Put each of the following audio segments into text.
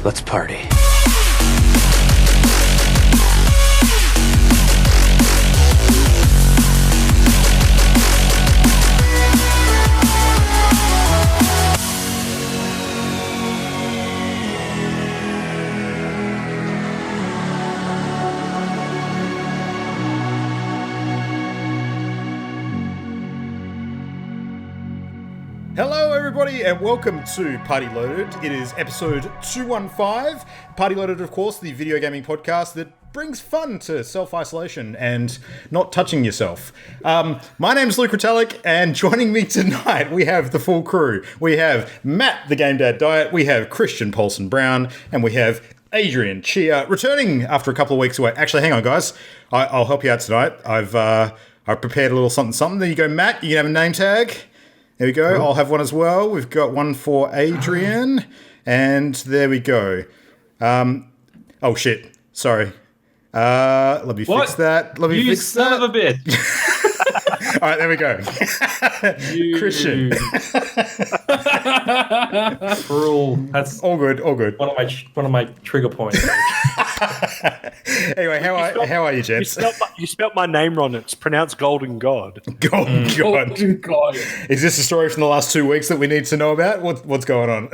Let's party. Hello everybody and welcome to Party Loaded. It is episode 215. Party Loaded, of course, the video gaming podcast that brings fun to self-isolation and not touching yourself. My name's Luke Retallick, and joining me tonight we have the full crew. We have Matt, the Game Dad Diet, we have Christian Paulson Brown, and we have Adrian Chia, returning after a couple of weeks away. Actually, hang on guys, I'll help you out tonight. I've prepared a little something. There you go, Matt, you can have a name tag. There we go. I'll have one as well. We've got one for Adrian. And there we go. Oh, shit. Sorry. Let me fix that. Let me you fix son that. of a bitch. All right, there we go. Christian. Cruel. That's All good. one of my trigger points. Anyway, how are you, gents? You spelt my name wrong. It's pronounced Golden God. God. God. Is this a story from the last 2 weeks that we need to know about? What's going on?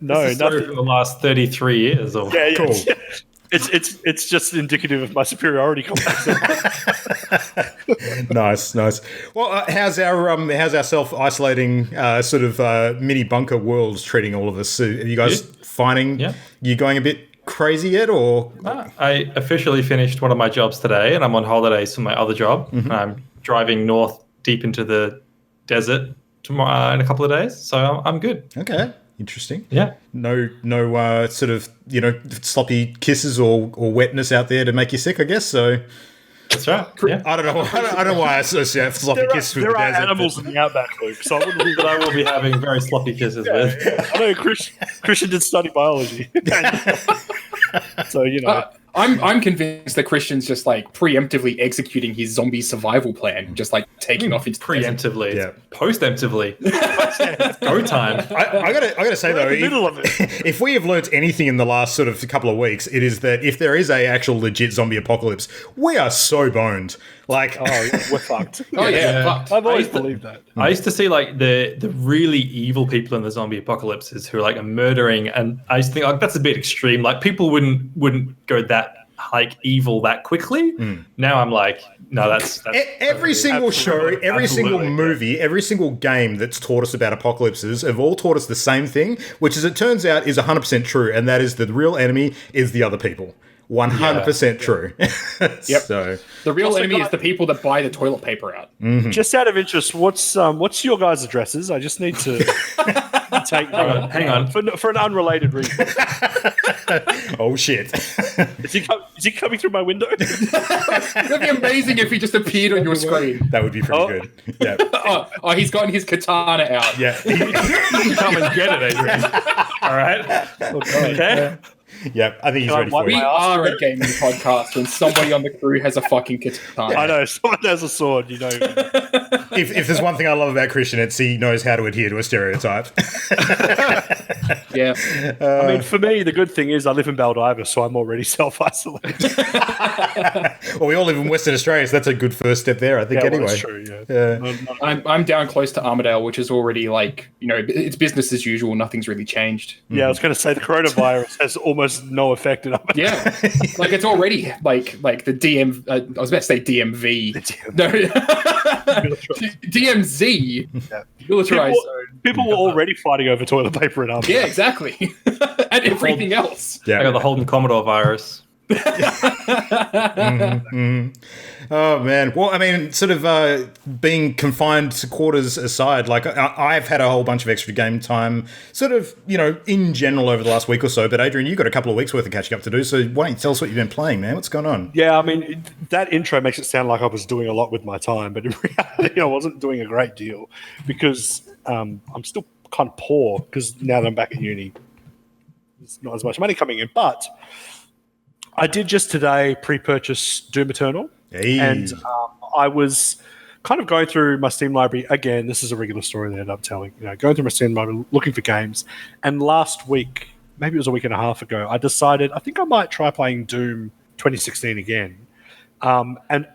No, Sorry nothing. for the last 33 years. Or Yeah, Cool. yeah. It's just indicative of my superiority complex. Nice. Well, how's our self-isolating sort of mini bunker world treating all of us? Are you guys finding you going a bit crazy yet, or? I officially finished one of my jobs today, and I'm on holidays from my other job. Mm-hmm. I'm driving north deep into the desert tomorrow in a couple of days, so I'm good. Okay, interesting. Yeah. No, sort of sloppy kisses or wetness out there to make you sick, I guess. So That's right. Yeah. I don't know why I associate sloppy kisses with there the are desert. animals in the outback, Luke. So I wouldn't. That I will be having very sloppy kisses with. I know Christian did study biology, so you know. I'm convinced that Christian's just like preemptively executing his zombie survival plan, just like taking off into Preemptively, Yeah. Postemptively. Go time. I gotta say though, in the middle of it. if we have learnt anything in the last sort of couple of weeks, it is that if there is a actual legit zombie apocalypse, we are so boned. Like, Oh, we're fucked. Oh yeah, fucked. I've always used to- believed that. I used to see like the really evil people in the zombie apocalypses who are like murdering, and I used to think like that's a bit extreme. Like people wouldn't go that like evil that quickly. Now I'm like, no, that's every single show, every single absolutely, movie, every single game that's taught us about apocalypses have all taught us the same thing, which, as it turns out, is 100% true, and that is the real enemy is the other people. 100% true. Yep. So, The real Also enemy got- is the people that buy the toilet paper out. Just out of interest, what's your guys' addresses? I just need to take note. hang on. For an unrelated reason. oh shit. Is he coming through my window? It'd be amazing if he just appeared on your screen. That would be pretty good. Yeah. Oh, he's gotten his katana out. Yeah. Come and get it, Adrian. All right. Okay. Yeah. I think he's ready for We it. are a gaming podcast when somebody on the crew has a fucking katana. I know someone has a sword. You know. If there's one thing I love about Christian, it's he knows how to adhere to a stereotype. Yeah. I mean, for me, the good thing is I live in Baldiva, so I'm already self-isolated. Well, we all live in Western Australia, so that's a good first step there, I think, Yeah, well, anyway. that's true. Yeah. I'm down close to Armidale, which is already like, it's business as usual. Nothing's really changed. Yeah, I was going to say the coronavirus has almost no effect in Yeah. Like it's already like the DM, I was about to say DMV. No. DMZ. Militarized zone. People were already fighting over toilet paper in Armidale. Yeah, exactly. And everything else. I got Yeah. the Holden Commodore virus. Oh, man. Well, I mean, sort of being confined to quarters aside, like I've had a whole bunch of extra game time, sort of, in general over the last week or so. But Adrian, you've got a couple of weeks worth of catching up to do. So why don't you tell us what you've been playing, man? What's going on? Yeah, I mean, that intro makes it sound like I was doing a lot with my time, but in reality, I wasn't doing a great deal because I'm still kind of poor because now that I'm back at uni, there's not as much money coming in. But I did just today pre-purchase Doom Eternal, Hey. and I was kind of going through my Steam library again. This is a regular story that I end up telling. Going through my Steam library looking for games, and last week maybe it was a week and a half ago, I decided I think I might try playing Doom 2016 again. And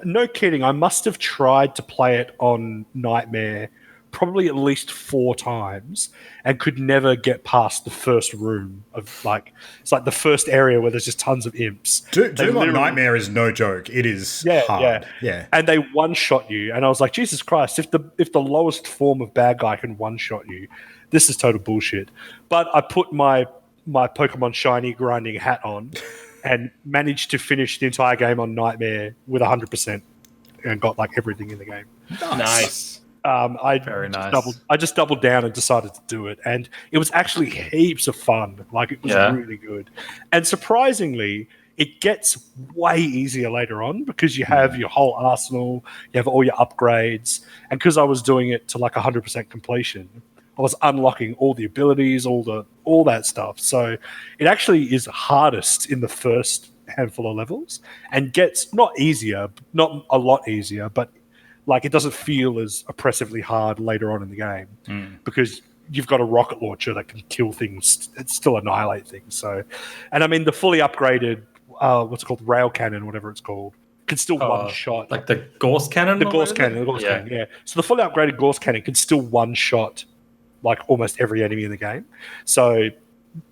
no kidding, I must have tried to play it on Nightmare probably at least 4 times and could never get past the first room of like, it's like the first area where there's just tons of imps. Doom on Nightmare is no joke. It is hard. Yeah. And they one-shot you. And I was like, Jesus Christ, if the lowest form of bad guy can one-shot you, this is total bullshit. But I put my Pokemon Shiny grinding hat on and managed to finish the entire game on Nightmare with 100% and got like everything in the game. Nice. Very nice. I just doubled down and decided to do it, and it was actually heaps of fun. Like it was really good, and surprisingly, it gets way easier later on because you have your whole arsenal, you have all your upgrades, and because I was doing it to like 100% completion, I was unlocking all the abilities, all that stuff. So it actually is hardest in the first handful of levels, and gets not easier, not a lot easier, but like it doesn't feel as oppressively hard later on in the game because you've got a rocket launcher that can kill things, it still annihilate things. So, and I mean the fully upgraded, what's it called, rail cannon, whatever it's called, can still one shot. Like the Gorse cannon? The Gorse cannon, yeah. So the fully upgraded Gorse cannon can still one shot like almost every enemy in the game. So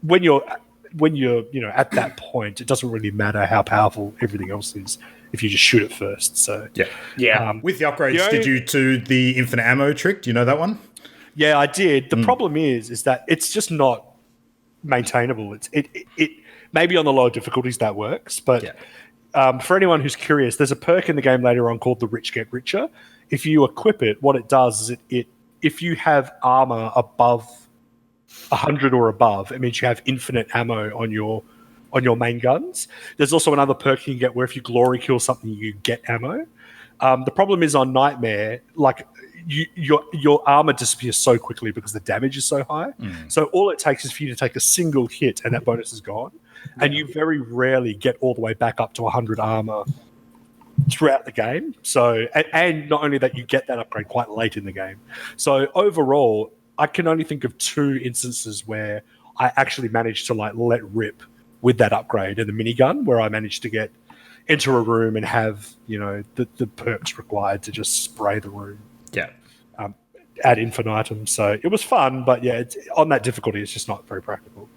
when you're at that point, it doesn't really matter how powerful everything else is if you just shoot it first. So yeah. With the upgrades, did you do the infinite ammo trick? Do you know that one? Yeah, I did. The problem is that it's just not maintainable. It maybe on the lower difficulties that works, but for anyone who's curious, there's a perk in the game later on called the Rich Get Richer. If you equip it, what it does is it if you have armor above 100 or above, it means you have infinite ammo on your main guns. There's also another perk you can get where if you glory kill something, you get ammo. The problem is on Nightmare, like your armor disappears so quickly because the damage is so high. So all it takes is for you to take a single hit and that bonus is gone. And you very rarely get all the way back up to 100 armor throughout the game. So, and not only that, you get that upgrade quite late in the game. So overall, I can only think of 2 instances where I actually managed to like let rip with that upgrade and the minigun, where I managed to enter a room and have, the perks required to just spray the room. Yeah. Ad infinitum. So it was fun, but on that difficulty, it's just not very practical.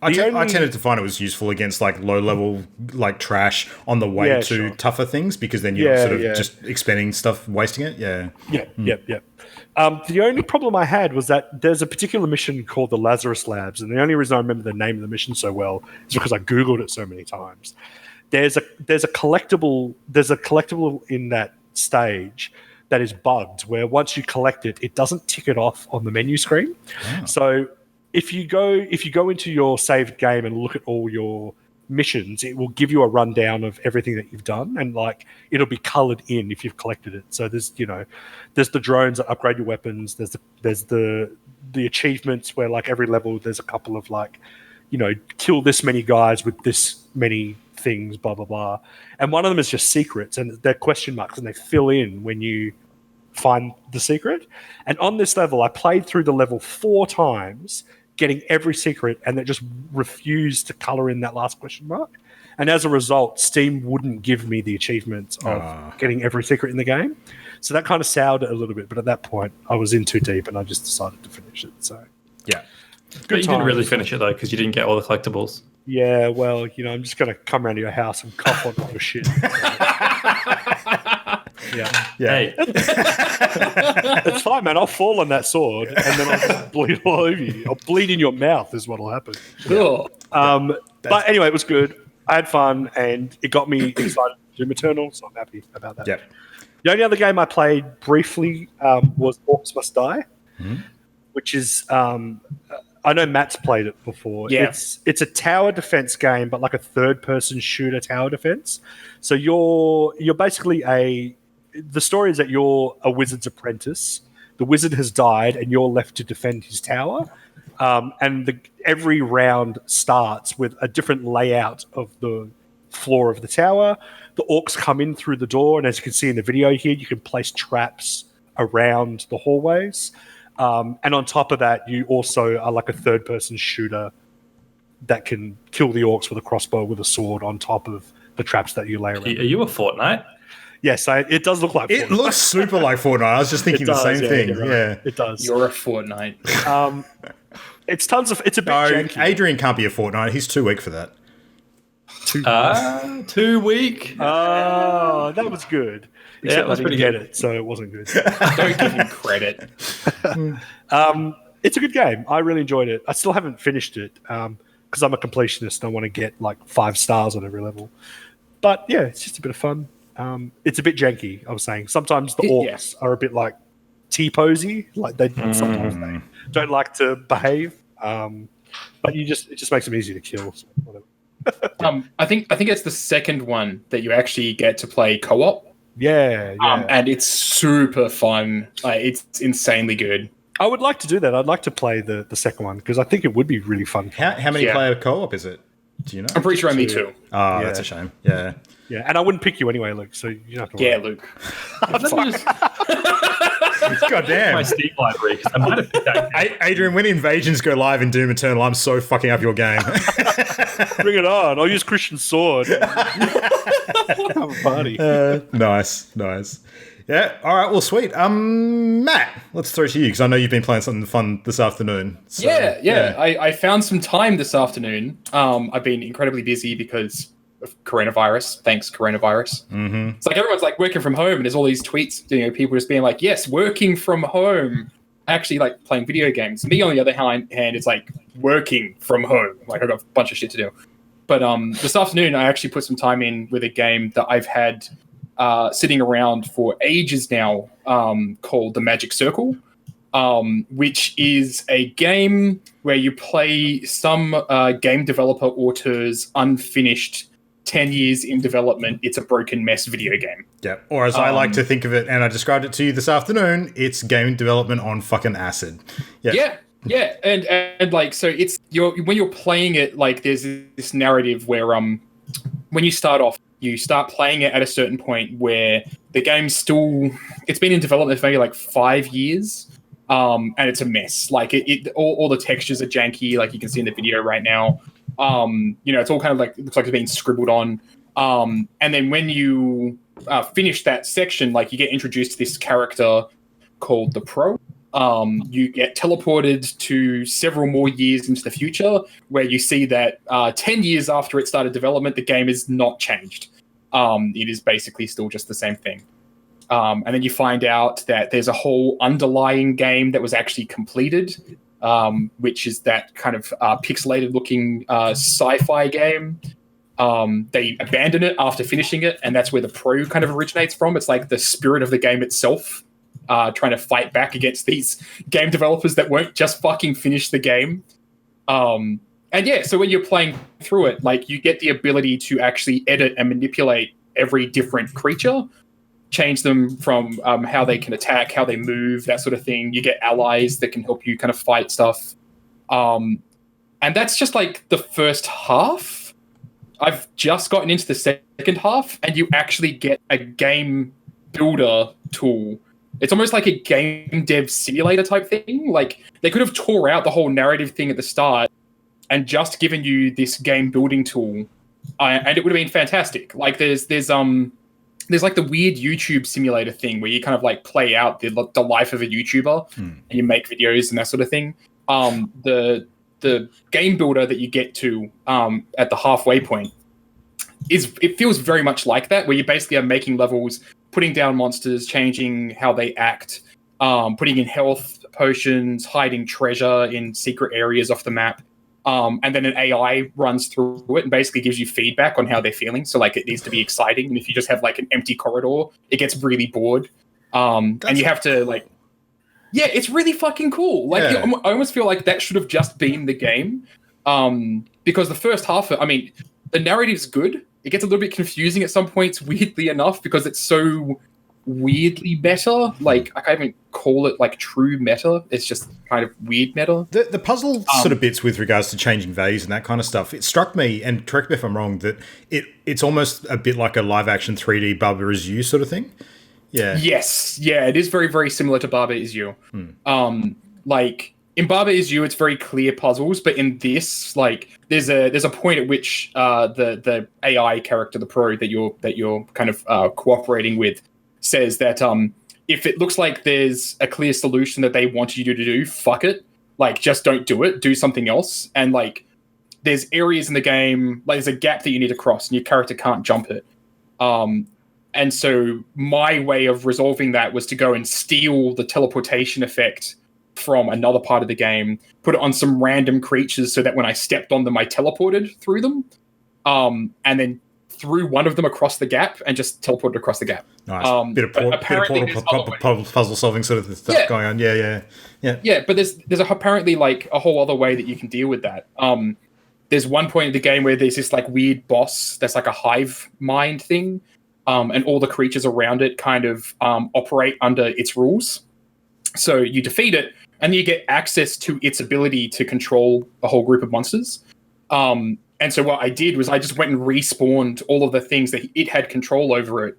I tended to find it was useful against like low level like trash on the way to tougher things, because then you're sort of just expending stuff, wasting it. Yep. The only problem I had was that there's a particular mission called the Lazarus Labs, and the only reason I remember the name of the mission so well is because I googled it so many times. There's a collectible in that stage that is bugged, where once you collect it, it doesn't tick it off on the menu screen. Oh. So if you go into your saved game and look at all your missions, it will give you a rundown of everything that you've done, and like it'll be colored in if you've collected it. So there's the drones that upgrade your weapons. There's the achievements where like every level there's a couple of like, kill this many guys with this many things, blah blah blah. And one of them is just secrets, and they're question marks, and they fill in when you find the secret. And on this level, I played through the level 4 times, getting every secret, and it just refused to color in that last question mark. And as a result, Steam wouldn't give me the achievement of getting every secret in the game. So that kind of soured it a little bit. But at that point, I was in too deep, and I just decided to finish it. So yeah, but you didn't really finish it though, because you didn't get all the collectibles. Yeah, well, I'm just going to come around to your house and cough on all your shit. Yeah. Hey. It's fine, man. I'll fall on that sword and then I'll just bleed all over you. I'll bleed in your mouth is what'll happen. Cool. But anyway, it was good. I had fun and it got me excited to Doom Eternal, so I'm happy about that. Yep. The only other game I played briefly was Orcs Must Die, which is I know Matt's played it before. Yeah. It's a tower defense game, but like a third-person shooter tower defense. So you're basically the story is that you're a wizard's apprentice. The wizard has died, and you're left to defend his tower. And every round starts with a different layout of the floor of the tower. The orcs come in through the door, and as you can see in the video here, you can place traps around the hallways. And on top of that, you also are like a third-person shooter that can kill the orcs with a crossbow with a sword on top of the traps that you lay around. Are you a Fortnite? Yes, it does look like Fortnite. It looks super like Fortnite. I was just thinking the same thing. Right. Yeah, it does. You're a Fortnite. It's a bit no, janky. Adrian can't be a Fortnite. He's too weak for that. 2 week. Oh, that was good. Except was I didn't pretty get good. it, so it wasn't good. Don't give him credit. It's a good game. I really enjoyed it. I still haven't finished it because I'm a completionist and I want to get like 5 stars on every level. But yeah, it's just a bit of fun. It's a bit janky, I was saying. Sometimes the orcs are a bit like T-posy. Like sometimes they don't like to behave. But it just makes them easy to kill. So whatever. I think it's the second one that you actually get to play co-op. Yeah. And it's super fun. It's insanely good. I would like to do that. I'd like to play the second one because I think it would be really fun. How many player co-op is it? Do you know? I'm pretty sure only 2. Oh, that's a shame. Yeah. Yeah, and I wouldn't pick you anyway, Luke, so you don't have to worry. Yeah, Luke. God damn. My Steam library. 'Cause I might have picked that. Adrian, when Invasions go live in Doom Eternal, I'm so fucking up your game. Bring it on. I'll use Christian's sword. Have a party. Nice. Yeah, all right, well, sweet. Matt, let's throw it to you, because I know you've been playing something fun this afternoon. So, yeah. I found some time this afternoon. I've been incredibly busy because of coronavirus. Thanks, coronavirus. Mm-hmm. It's like everyone's like working from home, and there's all these tweets, people just being like, yes, working from home. Actually, like playing video games. Me, on the other hand, it's like working from home. Like I've got a bunch of shit to do. But this afternoon, I actually put some time in with a game that I've had sitting around for ages now, called The Magic Circle, which is a game where you play some game developer auteur's unfinished 10 years in development, it's a broken mess video game. Yeah, or as I like to think of it, and I described it to you this afternoon, it's game development on fucking acid. Yeah, and like, so it's when you're playing it, like there's this narrative where when you start off, you start playing it at a certain point where the game's it's been in development for maybe like 5 years, and it's a mess. Like all the textures are janky, like you can see in the video right now. It's all kind of like, it looks like it's been scribbled on. And then when you finish that section, like you get introduced to this character called the Pro. You get teleported to several more years into the future, where you see that 10 years after it started development, the game is not changed. It is basically still just the same thing. And then you find out that there's a whole underlying game that was actually completed, which is that kind of pixelated looking sci-fi game. They abandon it after finishing it, and that's where the Pro kind of originates from. It's like the spirit of the game itself, trying to fight back against these game developers that won't just fucking finish the game. And yeah, so when you're playing through it, like you get the ability to actually edit and manipulate every different creature, change them from how they can attack, how they move, that sort of thing. You get allies that can help you kind of fight stuff. And that's just like the first half. I've just gotten into the second half, and you actually get a game builder tool. It's almost like a game dev simulator type thing. Like they could have tore out the whole narrative thing at the start and just given you this game building tool, and it would have been fantastic. Like there's like the weird YouTube simulator thing where you kind of like play out the life of a YouTuber and you make videos and that sort of thing. The game builder that you get to at the halfway point it feels very much like that, where you basically are making levels, putting down monsters, changing how they act, putting in health potions, hiding treasure in secret areas off the map. And then an AI runs through it and basically gives you feedback on how they're feeling. So like it needs to be exciting. And if you just have like an empty corridor, it gets really bored. And you have to like, yeah, it's really fucking cool. Like I almost feel like that should have just been the game. Because the first half, the narrative's good. It gets a little bit confusing at some points, weirdly enough, because it's so weirdly meta. Like I can't even call it like true meta. It's just kind of weird meta. The puzzle sort of bits with regards to changing values and that kind of stuff, it struck me, and correct me if I'm wrong, that it's almost a bit like a live action 3D Baba Is You sort of thing. Yeah. Yes. Yeah, it is very, very similar to Baba Is You. like in Baba Is You, it's very clear puzzles, but in this, like there's a point at which the AI character, the pro that you're kind of cooperating with, says that if it looks like there's a clear solution that they want you to do, fuck it, like just don't do it, do something else. And like there's areas in the game, like there's a gap that you need to cross, and your character can't jump it. And so my way of resolving that was to go and steal the teleportation effect from another part of the game, put it on some random creatures so that when I stepped on them, I teleported through them, and then threw one of them across the gap and just teleported across the gap. Nice. Bit of puzzle solving sort of stuff going on. Yeah. But there's apparently like a whole other way that you can deal with that. There's one point in the game where there's this like weird boss that's like a hive mind thing. And all the creatures around it kind of operate under its rules. So you defeat it, and you get access to its ability to control a whole group of monsters. And so what I did was I just went and respawned all of the things that it had control over it,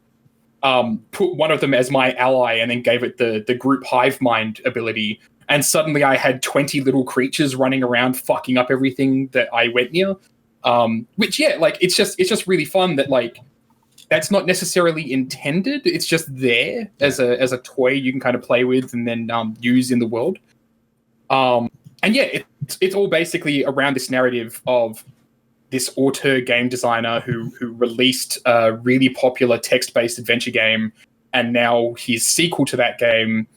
put one of them as my ally, and then gave it the group hive mind ability. And suddenly I had 20 little creatures running around fucking up everything that I went near. Which, yeah, like it's just really fun that like that's not necessarily intended. It's just there as a toy you can kind of play with and then use in the world. And yeah, it's all basically around this narrative of this auteur game designer who released a really popular text-based adventure game, and now his sequel to that game,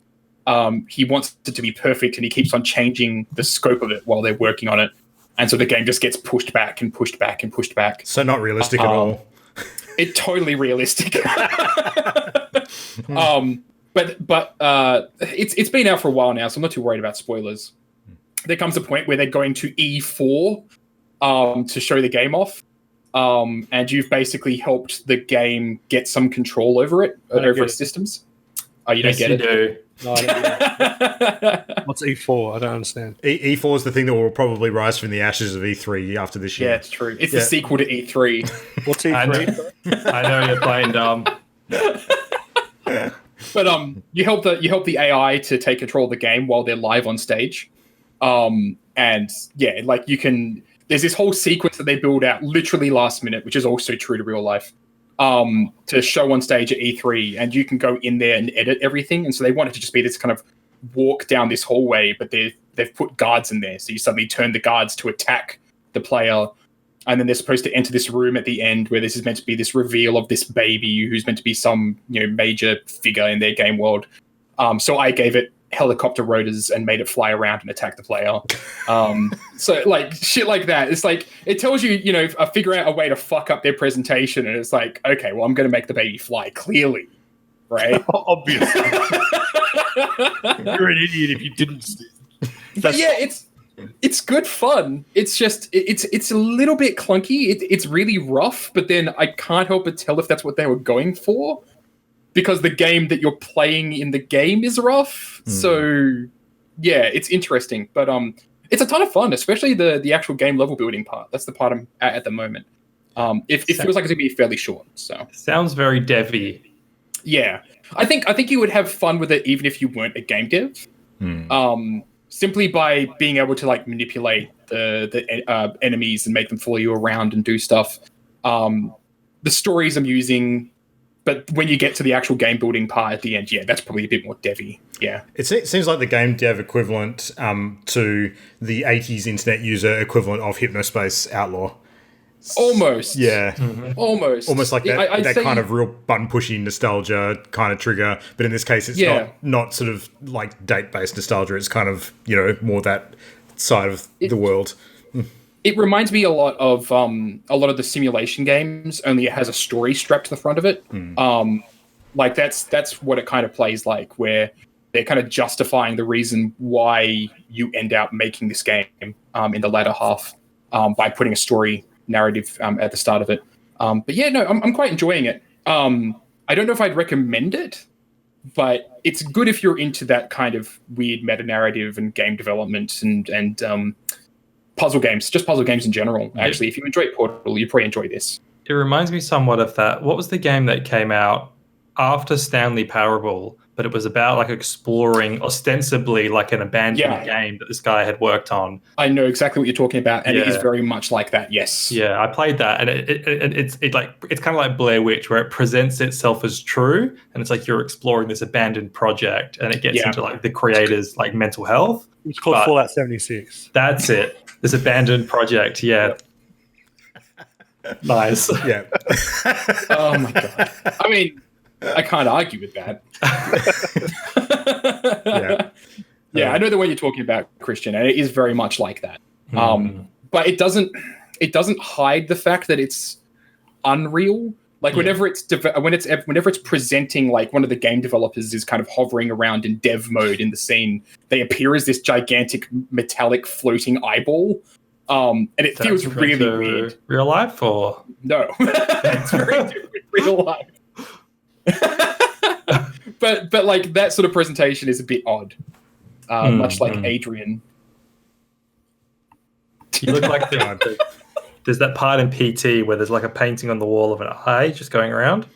he wants it to be perfect, and he keeps on changing the scope of it while they're working on it. And so the game just gets pushed back and pushed back and pushed back. So not realistic at all. It's totally realistic. But it's been out for a while now, so I'm not too worried about spoilers. There comes a point where they're going to E4 to show the game off, and you've basically helped the game get some control over its systems. Oh, you don't get it? Do. No, I don't get it. What's E4? I don't understand. E4 is the thing that will probably rise from the ashes of E3 after this year. Yeah, it's true. It's the sequel to E3. What's E3? I know you're playing dumb. But you help the AI to take control of the game while they're live on stage. And yeah, like there's this whole sequence that they build out literally last minute, which is also true to real life, to show on stage at E3, and you can go in there and edit everything. And so they want it to just be this kind of walk down this hallway, but they've put guards in there. So you suddenly turn the guards to attack the player. And then they're supposed to enter this room at the end where this is meant to be this reveal of this baby who's meant to be some, major figure in their game world. So I gave it helicopter rotors and made it fly around and attack the player. So like shit like that. It's like, it tells you, figure out a way to fuck up their presentation. And it's like, okay, well, I'm going to make the baby fly, clearly. Right? Obviously. You're an idiot if you didn't. But yeah, it's good fun. It's just it's a little bit clunky. It's really rough, but then I can't help but tell if that's what they were going for, because the game that you're playing in the game is rough. So yeah, it's interesting, but it's a ton of fun, especially the actual game level building part. That's the part I'm at the moment. It feels like it's gonna be fairly short. So sounds very devy. Yeah, I think you would have fun with it even if you weren't a game dev. Simply by being able to like manipulate the enemies and make them follow you around and do stuff. The stories I'm using, but when you get to the actual game building part at the end, yeah, that's probably a bit more devy. Yeah, it seems like the game dev equivalent to the 80s internet user equivalent of Hypnospace Outlaw. Almost. Yeah. Mm-hmm. Almost like that, that kind of real button pushy nostalgia kind of trigger. But in this case, it's not sort of like date-based nostalgia. It's kind of, more that side of the world. It reminds me a lot of the simulation games, only it has a story strapped to the front of it. Like that's what it kind of plays like, where they're kind of justifying the reason why you end up making this game in the latter half by putting a story narrative at the start of it. But yeah, no, I'm quite enjoying it. I don't know if I'd recommend it, but it's good if you're into that kind of weird meta narrative and game development and puzzle games, just puzzle games in general. Actually, if you enjoy Portal, you probably enjoy this. It reminds me somewhat of that. What was the game that came out after Stanley Parable, but it was about like exploring ostensibly like an abandoned game that this guy had worked on. I know exactly what you're talking about, and it is very much like that. Yes. Yeah, I played that, and it's kind of like Blair Witch, where it presents itself as true, and it's like you're exploring this abandoned project, and it gets into like the creator's like mental health. It's called Fallout 76. That's it. This abandoned project. Yeah. Nice. Yeah. Oh my god. I mean, I can't argue with that. I know the way you're talking about, Christian, and it is very much like that. But it doesn't hide the fact that it's unreal. Like whenever it's presenting, like one of the game developers is kind of hovering around in dev mode in the scene, they appear as this gigantic metallic floating eyeball. And it feels really weird. Real life, or no? It's very different real life. but like that sort of presentation is a bit odd, much like Adrian. You look like there's that part in PT where there's like a painting on the wall of an eye just going around.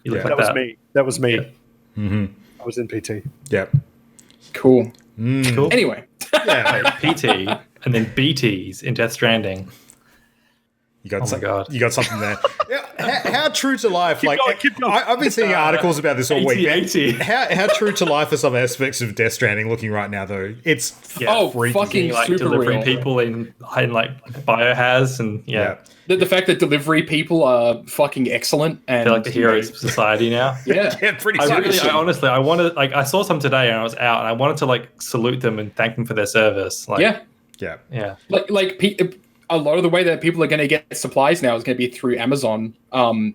You look like that. That was me. Yeah. Mm-hmm. I was in PT. Yeah. Cool. Cool. Anyway, PT and then BTs in Death Stranding. You got my God. You got something there. How true to life? Keep going. I've been seeing articles about this all week. 80. How true to life are some aspects of Death Stranding looking right now, though? It's freaky. fucking like super delivering real. people in like biohaz and The fact that delivery people are fucking excellent and they're like the heroes of society now. Yeah, pretty. I honestly, I wanted I saw some today and I was out and I wanted to like salute them and thank them for their service. Like, yeah. Like a lot of the way that people are going to get supplies now is going to be through Amazon.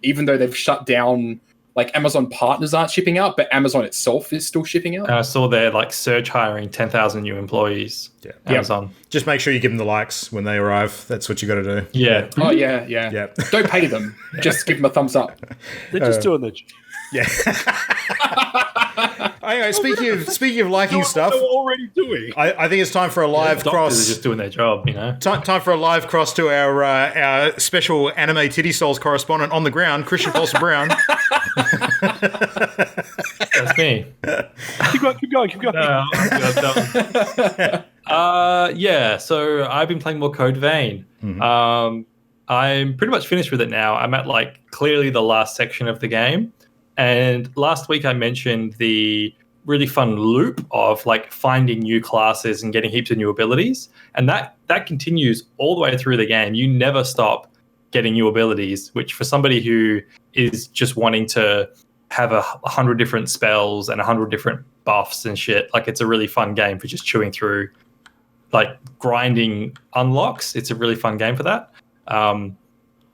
Even though they've shut down, like Amazon partners aren't shipping out, but Amazon itself is still shipping out. And I saw they're like surge hiring 10,000 new employees. Yeah. Amazon. Just make sure you give them the likes when they arrive. That's what you got to do. Yeah. Oh yeah. Don't pay them. Just give them a thumbs up. They're just doing the. Yeah. Anyway, speaking of liking stuff, what they're already doing. I think it's time for a live Doctors cross. are just doing their job, you know. Time for a live cross to our special anime titty souls correspondent on the ground, Christian Paulson Brown. That's me. Keep going. So I've been playing more Code Vein. I'm pretty much finished with it now. I'm at like clearly the last section of the game. And last week I mentioned the really fun loop of like finding new classes and getting heaps of new abilities. And that continues all the way through the game. You never stop getting new abilities, which for somebody who is just wanting to have 100 different spells and 100 different buffs and shit, like it's a really fun game for just chewing through, like grinding unlocks. It's a really fun game for that.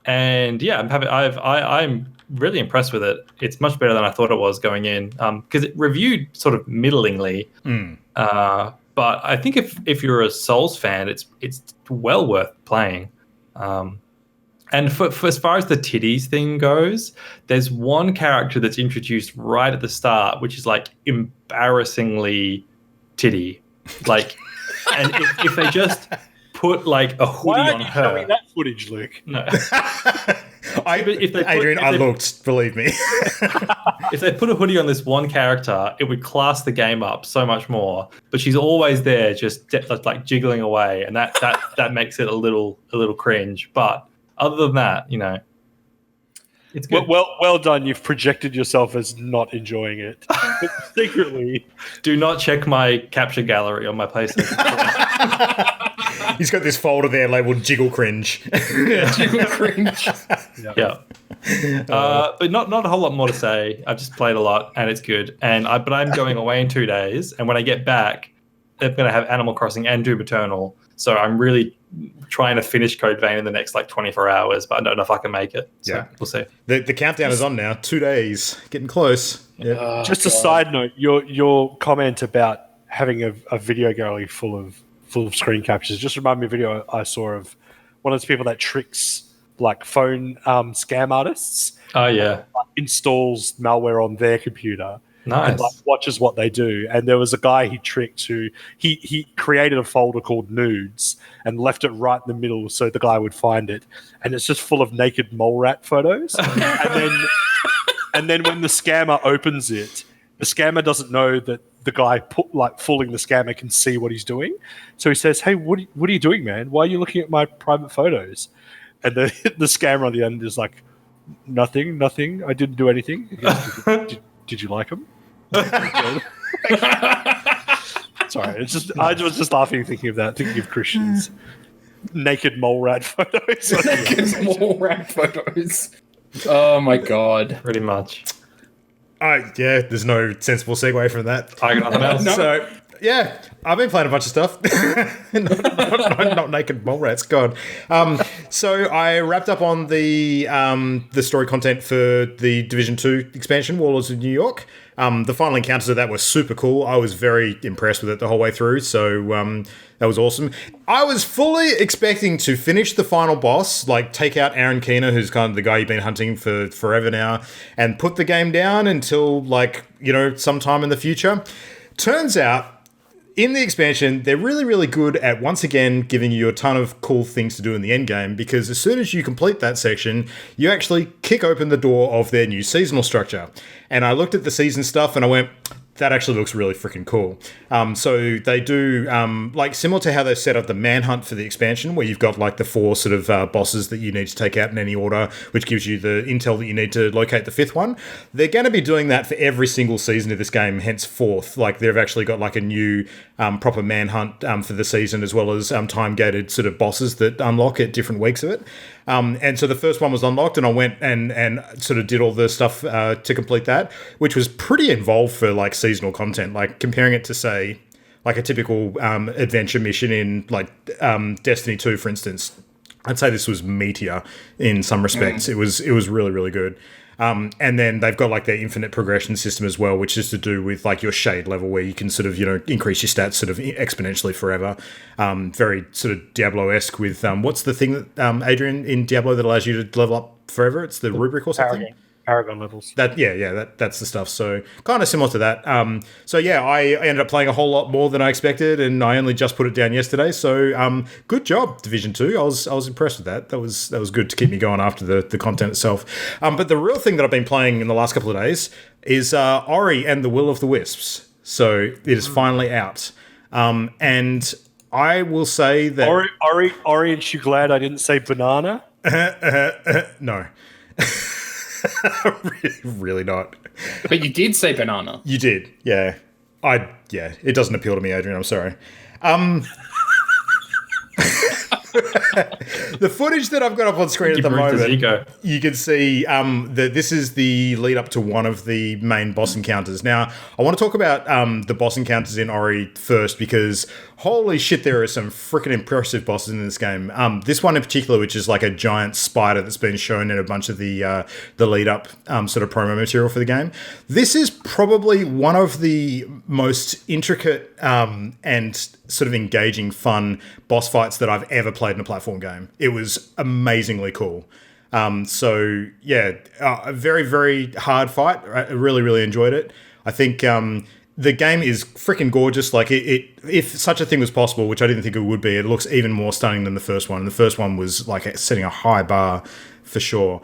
And yeah, I'm really impressed with it. It's much better than I thought it was going in, because it reviewed sort of middlingly. But I think if you're a Souls fan, it's well worth playing. And for as far as the titties thing goes, there's one character that's introduced right at the start, which is like embarrassingly titty. Like, and if they just put like a hoodie on her. Why are you showing that footage, Luke? No. I looked, believe me. If they put a hoodie on this one character, it would class the game up so much more. But she's always there, just like jiggling away, and that makes it a little cringe. But other than that, you know, it's good. Well done. You've projected yourself as not enjoying it, but secretly. Do not check my capture gallery on my PlayStation. He's got this folder there labeled Jigglecringe. Jigglecringe. Yeah. But not a whole lot more to say. I've just played a lot and it's good. But I'm going away in 2 days, and when I get back, they're going to have Animal Crossing and Doom Eternal. So I'm really trying to finish Code Vein in the next like 24 hours, but I don't know if I can make it. So we'll see. The countdown is on now. 2 days, getting close. Yeah. Just a side note, your comment about having a video gallery full of screen captures just reminded me of a video I saw of one of those people that tricks like phone scam artists. Oh yeah, installs malware on their computer. Nice. And like watches what they do. And there was a guy he tricked who he created a folder called nudes and left it right in the middle so the guy would find it. And it's just full of naked mole rat photos. And then when the scammer opens it, the scammer doesn't know that the guy fooling the scammer can see what he's doing. So he says, "Hey, what are you doing, man? Why are you looking at my private photos?" And the scammer on the end is like, "Nothing. I didn't do anything." He goes, did you like him? Sorry, I was just laughing thinking of Christian's naked mole rat photos. Naked mole rat photos. Oh my god. Pretty much. Yeah, there's no sensible segue from that. I got nothing else. No. So, yeah, I've been playing a bunch of stuff. not naked mole rats, God. So I wrapped up on the story content for the Division 2 expansion, Warlords of New York. The final encounters of that were super cool. I was very impressed with it the whole way through, so that was awesome. I was fully expecting to finish the final boss, like take out Aaron Keener, who's kind of the guy you've been hunting for forever now, and put the game down until, like, sometime in the future. Turns out, in the expansion, they're really, really good at, once again, giving you a ton of cool things to do in the end game, because as soon as you complete that section, you actually kick open the door of their new seasonal structure. And I looked at the season stuff and I went, that actually looks really freaking cool. So they do, like, similar to how they set up the manhunt for the expansion, where you've got, like, the 4 sort of bosses that you need to take out in any order, which gives you the intel that you need to locate the 5th one. They're going to be doing that for every single season of this game henceforth. Like, they've actually got, like, a new proper manhunt for the season, as well as time-gated sort of bosses that unlock at different weeks of it. And so the first one was unlocked, and I went and sort of did all the stuff to complete that, which was pretty involved for, like, seasonal content. Like, comparing it to, say, like a typical adventure mission in, like, Destiny 2, for instance, I'd say this was meatier in some respects. It was really, really good. And then they've got, like, their infinite progression system as well, which is to do with, like, your shade level, where you can sort of, increase your stats sort of exponentially forever. Very sort of Diablo-esque with, what's the thing that, Adrian, in Diablo that allows you to level up forever? It's the rubric or something? Paragon levels. That's the stuff. So kind of similar to that. So yeah, I ended up playing a whole lot more than I expected, and I only just put it down yesterday. So good job, Division 2. I was impressed with that. That was good to keep me going after the content itself. But the real thing that I've been playing in the last couple of days is Ori and the Will of the Wisps. So it is finally out. And I will say that Ori, aren't you glad I didn't say banana? No. really not. But you did say banana. You did, yeah. It doesn't appeal to me, Adrian. I'm sorry. The footage that I've got up on screen at the moment, you can see that this is the lead up to one of the main boss encounters. Now, I want to talk about the boss encounters in Ori first, because holy shit, there are some freaking impressive bosses in this game. This one in particular, which is like a giant spider that's been shown in a bunch of the lead up sort of promo material for the game. This is probably one of the most intricate and sort of engaging, fun boss fights that I've ever played in a platform game. It was amazingly cool. So yeah, a very, very hard fight. I really, really enjoyed it. I think the game is freaking gorgeous. Like if such a thing was possible, which I didn't think it would be, it looks even more stunning than the first one. And the first one was like setting a high bar for sure.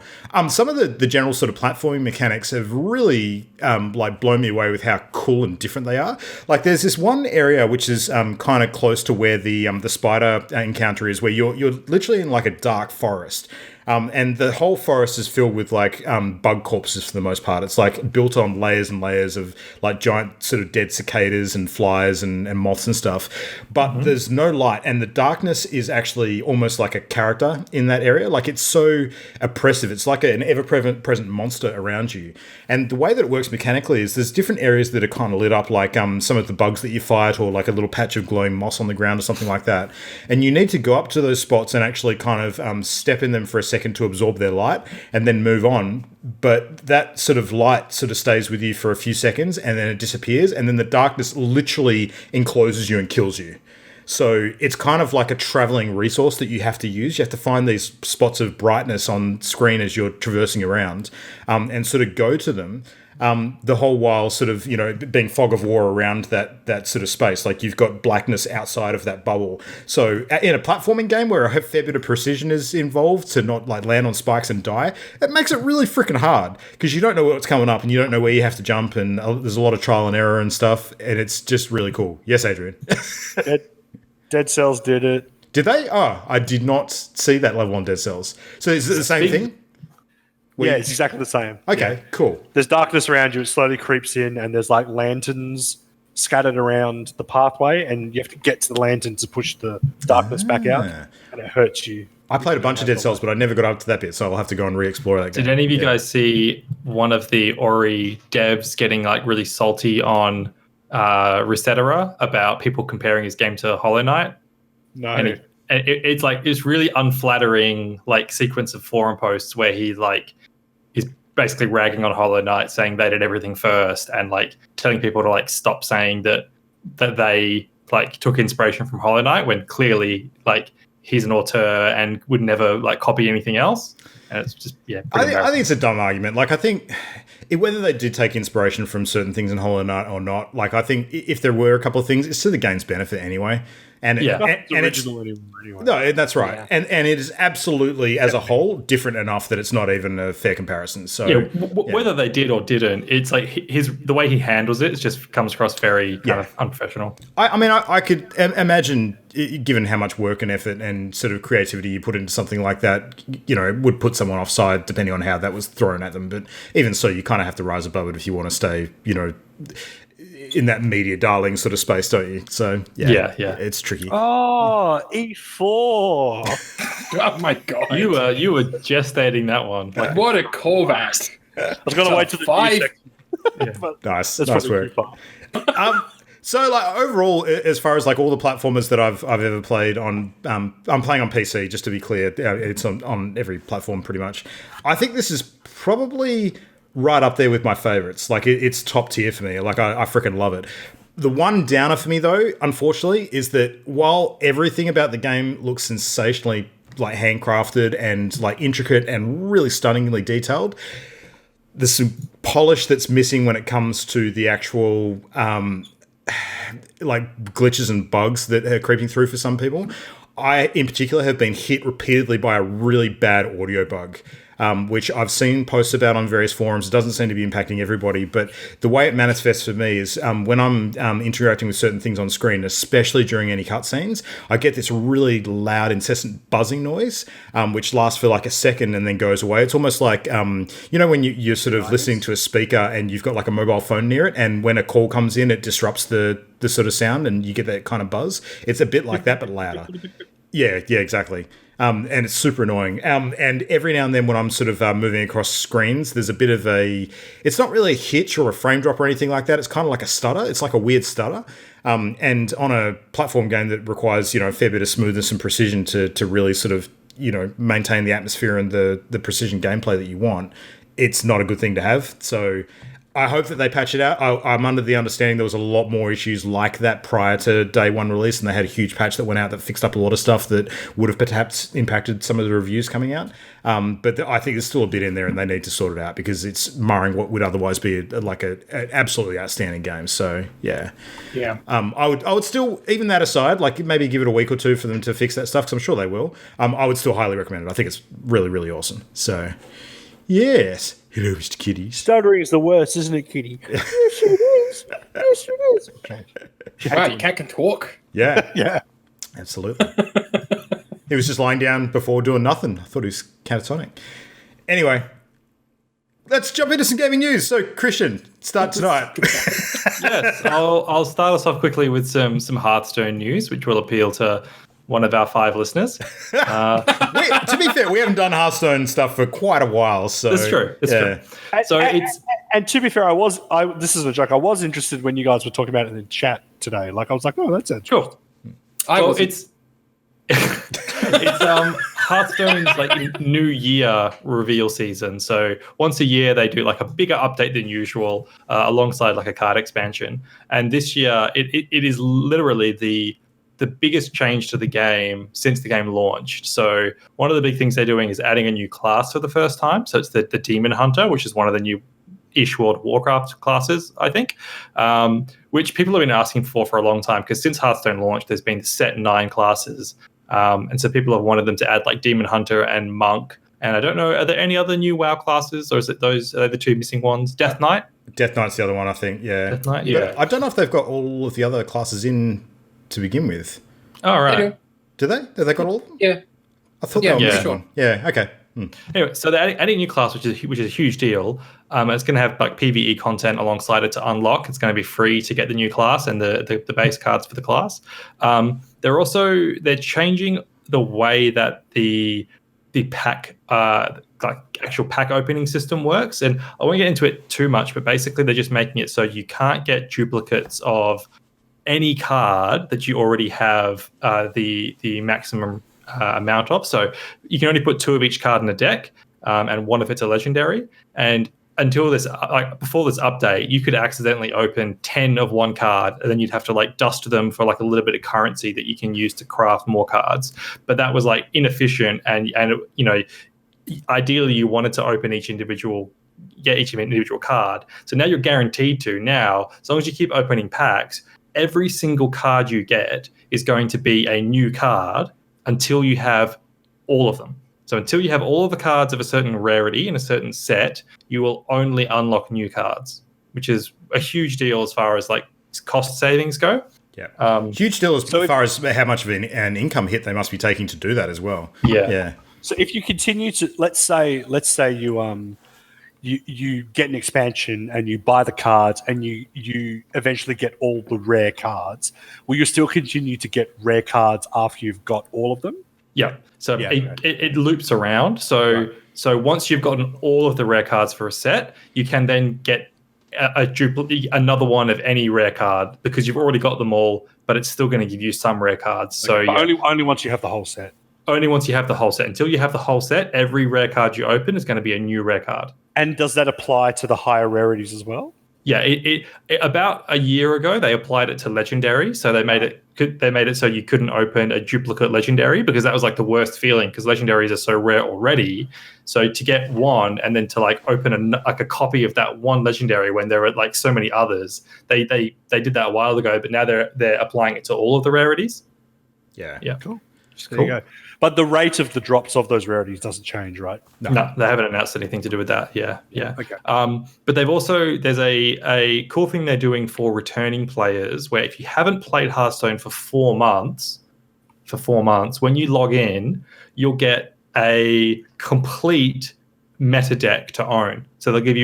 Some of the general sort of platforming mechanics have really like blown me away with how cool and different they are. Like there's this one area which is kind of close to where the spider encounter is, where you're literally in like a dark forest. And the whole forest is filled with like bug corpses for the most part. It's like built on layers and layers of like giant sort of dead cicadas and flies and moths and stuff. But there's no light, and the darkness is actually almost like a character in that area. Like it's so oppressive. It's like an ever-present monster around you. And the way that it works mechanically is there's different areas that are kind of lit up, like some of the bugs that you fight, or like a little patch of glowing moss on the ground or something like that. And you need to go up to those spots and actually kind of step in them for a second to absorb their light and then move on. But that sort of light sort of stays with you for a few seconds and then it disappears, and then the darkness literally encloses you and kills you. So it's kind of like a traveling resource that you have to use. You have to find these spots of brightness on screen as you're traversing around, and sort of go to them. The whole while sort of, being fog of war around that sort of space. Like you've got blackness outside of that bubble. So in a platforming game where a fair bit of precision is involved to not like land on spikes and die, it makes it really freaking hard because you don't know what's coming up and you don't know where you have to jump, and there's a lot of trial and error and stuff, and it's just really cool. Yes, Adrian. Dead Cells did it. Did they? Oh, I did not see that level on Dead Cells. So is it the same thing? Yeah, it's exactly the same. Okay, cool. There's darkness around you. It slowly creeps in, and there's like lanterns scattered around the pathway, and you have to get to the lantern to push the darkness back out, and it hurts you. I played a bunch of Dead Cells, but I never got up to that bit, so I'll have to go and re-explore that game. Did any of you guys see one of the Ori devs getting like really salty on Resetera about people comparing his game to Hollow Knight? No. And it's like this really unflattering like sequence of forum posts where he's basically ragging on Hollow Knight, saying they did everything first, and like telling people to like stop saying that they like took inspiration from Hollow Knight when clearly like he's an auteur and would never like copy anything else. And it's just I think it's a dumb argument. Like I think whether they did take inspiration from certain things in Hollow Knight or not, like I think if there were a couple of things, it's to the game's benefit anyway. And it's original anyway. No, that's right. Yeah. And it is absolutely, as a whole, different enough that it's not even a fair comparison. So whether they did or didn't, it's like the way he handles it just comes across very kind of unprofessional. I mean, I could imagine, given how much work and effort and sort of creativity you put into something like that, it would put someone offside depending on how that was thrown at them. But even so, you kind of have to rise above it if you want to stay, in that media darling sort of space, don't you? So yeah, it's tricky. Oh, E4. Oh my god! You were gestating that one. Like, what a callback! I was going to wait till the five. news section. Nice work. So, like overall, as far as like all the platformers that I've ever played on, I'm playing on PC. Just to be clear, it's on every platform pretty much. I think this is probably right up there with my favorites. Like it's top tier for me. Like I freaking love it. The one downer for me though, unfortunately, is that while everything about the game looks sensationally like handcrafted and like intricate and really stunningly detailed, there's some polish that's missing when it comes to the actual like glitches and bugs that are creeping through for some people. I, in particular, have been hit repeatedly by a really bad audio bug, which I've seen posts about on various forums. It doesn't seem to be impacting everybody, but the way it manifests for me is when I'm interacting with certain things on screen, especially during any cutscenes, I get this really loud, incessant buzzing noise, which lasts for like a second and then goes away. It's almost like, when you're sort of listening to a speaker and you've got like a mobile phone near it, and when a call comes in, it disrupts the sort of sound and you get that kind of buzz. It's a bit like that, but louder. Yeah, exactly. And it's super annoying. And every now and then when I'm sort of moving across screens, there's a bit of it's not really a hitch or a frame drop or anything like that. It's kind of like a stutter. It's like a weird stutter. And on a platform game that requires, a fair bit of smoothness and precision to really sort of, maintain the atmosphere and the precision gameplay that you want, it's not a good thing to have. So I hope that they patch it out. I'm under the understanding there was a lot more issues like that prior to day one release, and they had a huge patch that went out that fixed up a lot of stuff that would have perhaps impacted some of the reviews coming out. But I think there's still a bit in there, and they need to sort it out because it's marring what would otherwise be an absolutely outstanding game. So yeah. I would still, even that aside, like maybe give it a week or two for them to fix that stuff because I'm sure they will. I would still highly recommend it. I think it's really, really awesome. So yes. Hello, Mr. Kitty. Stuttering is the worst, isn't it, Kitty? Yes, it is. Yes, it is. Okay. Right, cat can talk. Yeah. Absolutely. He was just lying down before doing nothing. I thought he was catatonic. Anyway, let's jump into some gaming news. So, Christian, start tonight. Yes, I'll start us off quickly with some Hearthstone news, which will appeal to one of our 5 listeners. To be fair, we haven't done Hearthstone stuff for quite a while. So That's true. So and to be fair, this is a joke. I was interested when you guys were talking about it in the chat today. Like I was like, oh, that's it. Cool. It's Hearthstone's like New Year reveal season. So once a year they do like a bigger update than usual, alongside like a card expansion. And this year it is literally the the biggest change to the game since the game launched. So one of the big things they're doing is adding a new class for the first time. So it's the Demon Hunter, which is one of the new-ish World of Warcraft classes, I think, which people have been asking for a long time, because since Hearthstone launched, there's been set 9 classes. And so people have wanted them to add like Demon Hunter and Monk. And I don't know, are there any other new WoW classes, or is it those? Are they the 2 missing ones? Death Knight? Death Knight's the other one, I think. Yeah. Death Knight, yeah. But I don't know if they've got all of the other classes in to begin with. Oh, right. Do they? Have they got all of them? Yeah. I thought they were missing sure. one. Yeah. Okay. Anyway, so they're adding a new class, which is a huge deal. It's going to have like PvE content alongside it to unlock. It's going to be free to get the new class and the base cards for the class. They're changing the way that the pack like actual pack opening system works, and I won't get into it too much, but basically they're just making it so you can't get duplicates of any card that you already have the maximum amount of. So you can only put 2 of each card in a deck, and one if it's a legendary. And until this, before this update, you could accidentally open 10 of one card, and then you'd have to like dust them for like a little bit of currency that you can use to craft more cards. But that was like inefficient, and you know, ideally you wanted to open each individual card. So now you're guaranteed to, now, as long as you keep opening packs, every single card you get is going to be a new card until you have all of them. So until you have all of the cards of a certain rarity in a certain set, you will only unlock new cards, which is a huge deal as far as like cost savings go. Yeah. Huge deal as far as how much of an income hit they must be taking to do that as well. Yeah. So if you continue to, let's say you get an expansion and you buy the cards and you eventually get all the rare cards, will you still continue to get rare cards after you've got all of them? Yeah. So it loops around. So once you've gotten all of the rare cards for a set, you can then get another one of any rare card, because you've already got them all, but it's still going to give you some rare cards. So only once you have the whole set. Only once you have the whole set. Until you have the whole set, every rare card you open is going to be a new rare card. And does that apply to the higher rarities as well? Yeah, it about a year ago they applied it to legendary, so they made it so you couldn't open a duplicate legendary, because that was like the worst feeling, because legendaries are so rare already. So to get one and then to like open a copy of that one legendary when there are like so many others, they did that a while ago, but now they're applying it to all of the rarities. Yeah. Cool. There you go. But the rate of the drops of those rarities doesn't change, right? No, they haven't announced anything to do with that. Yeah. Okay. But there's a cool thing they're doing for returning players, where if you haven't played Hearthstone for 4 months, when you log in, you'll get a complete meta deck to own. So they'll give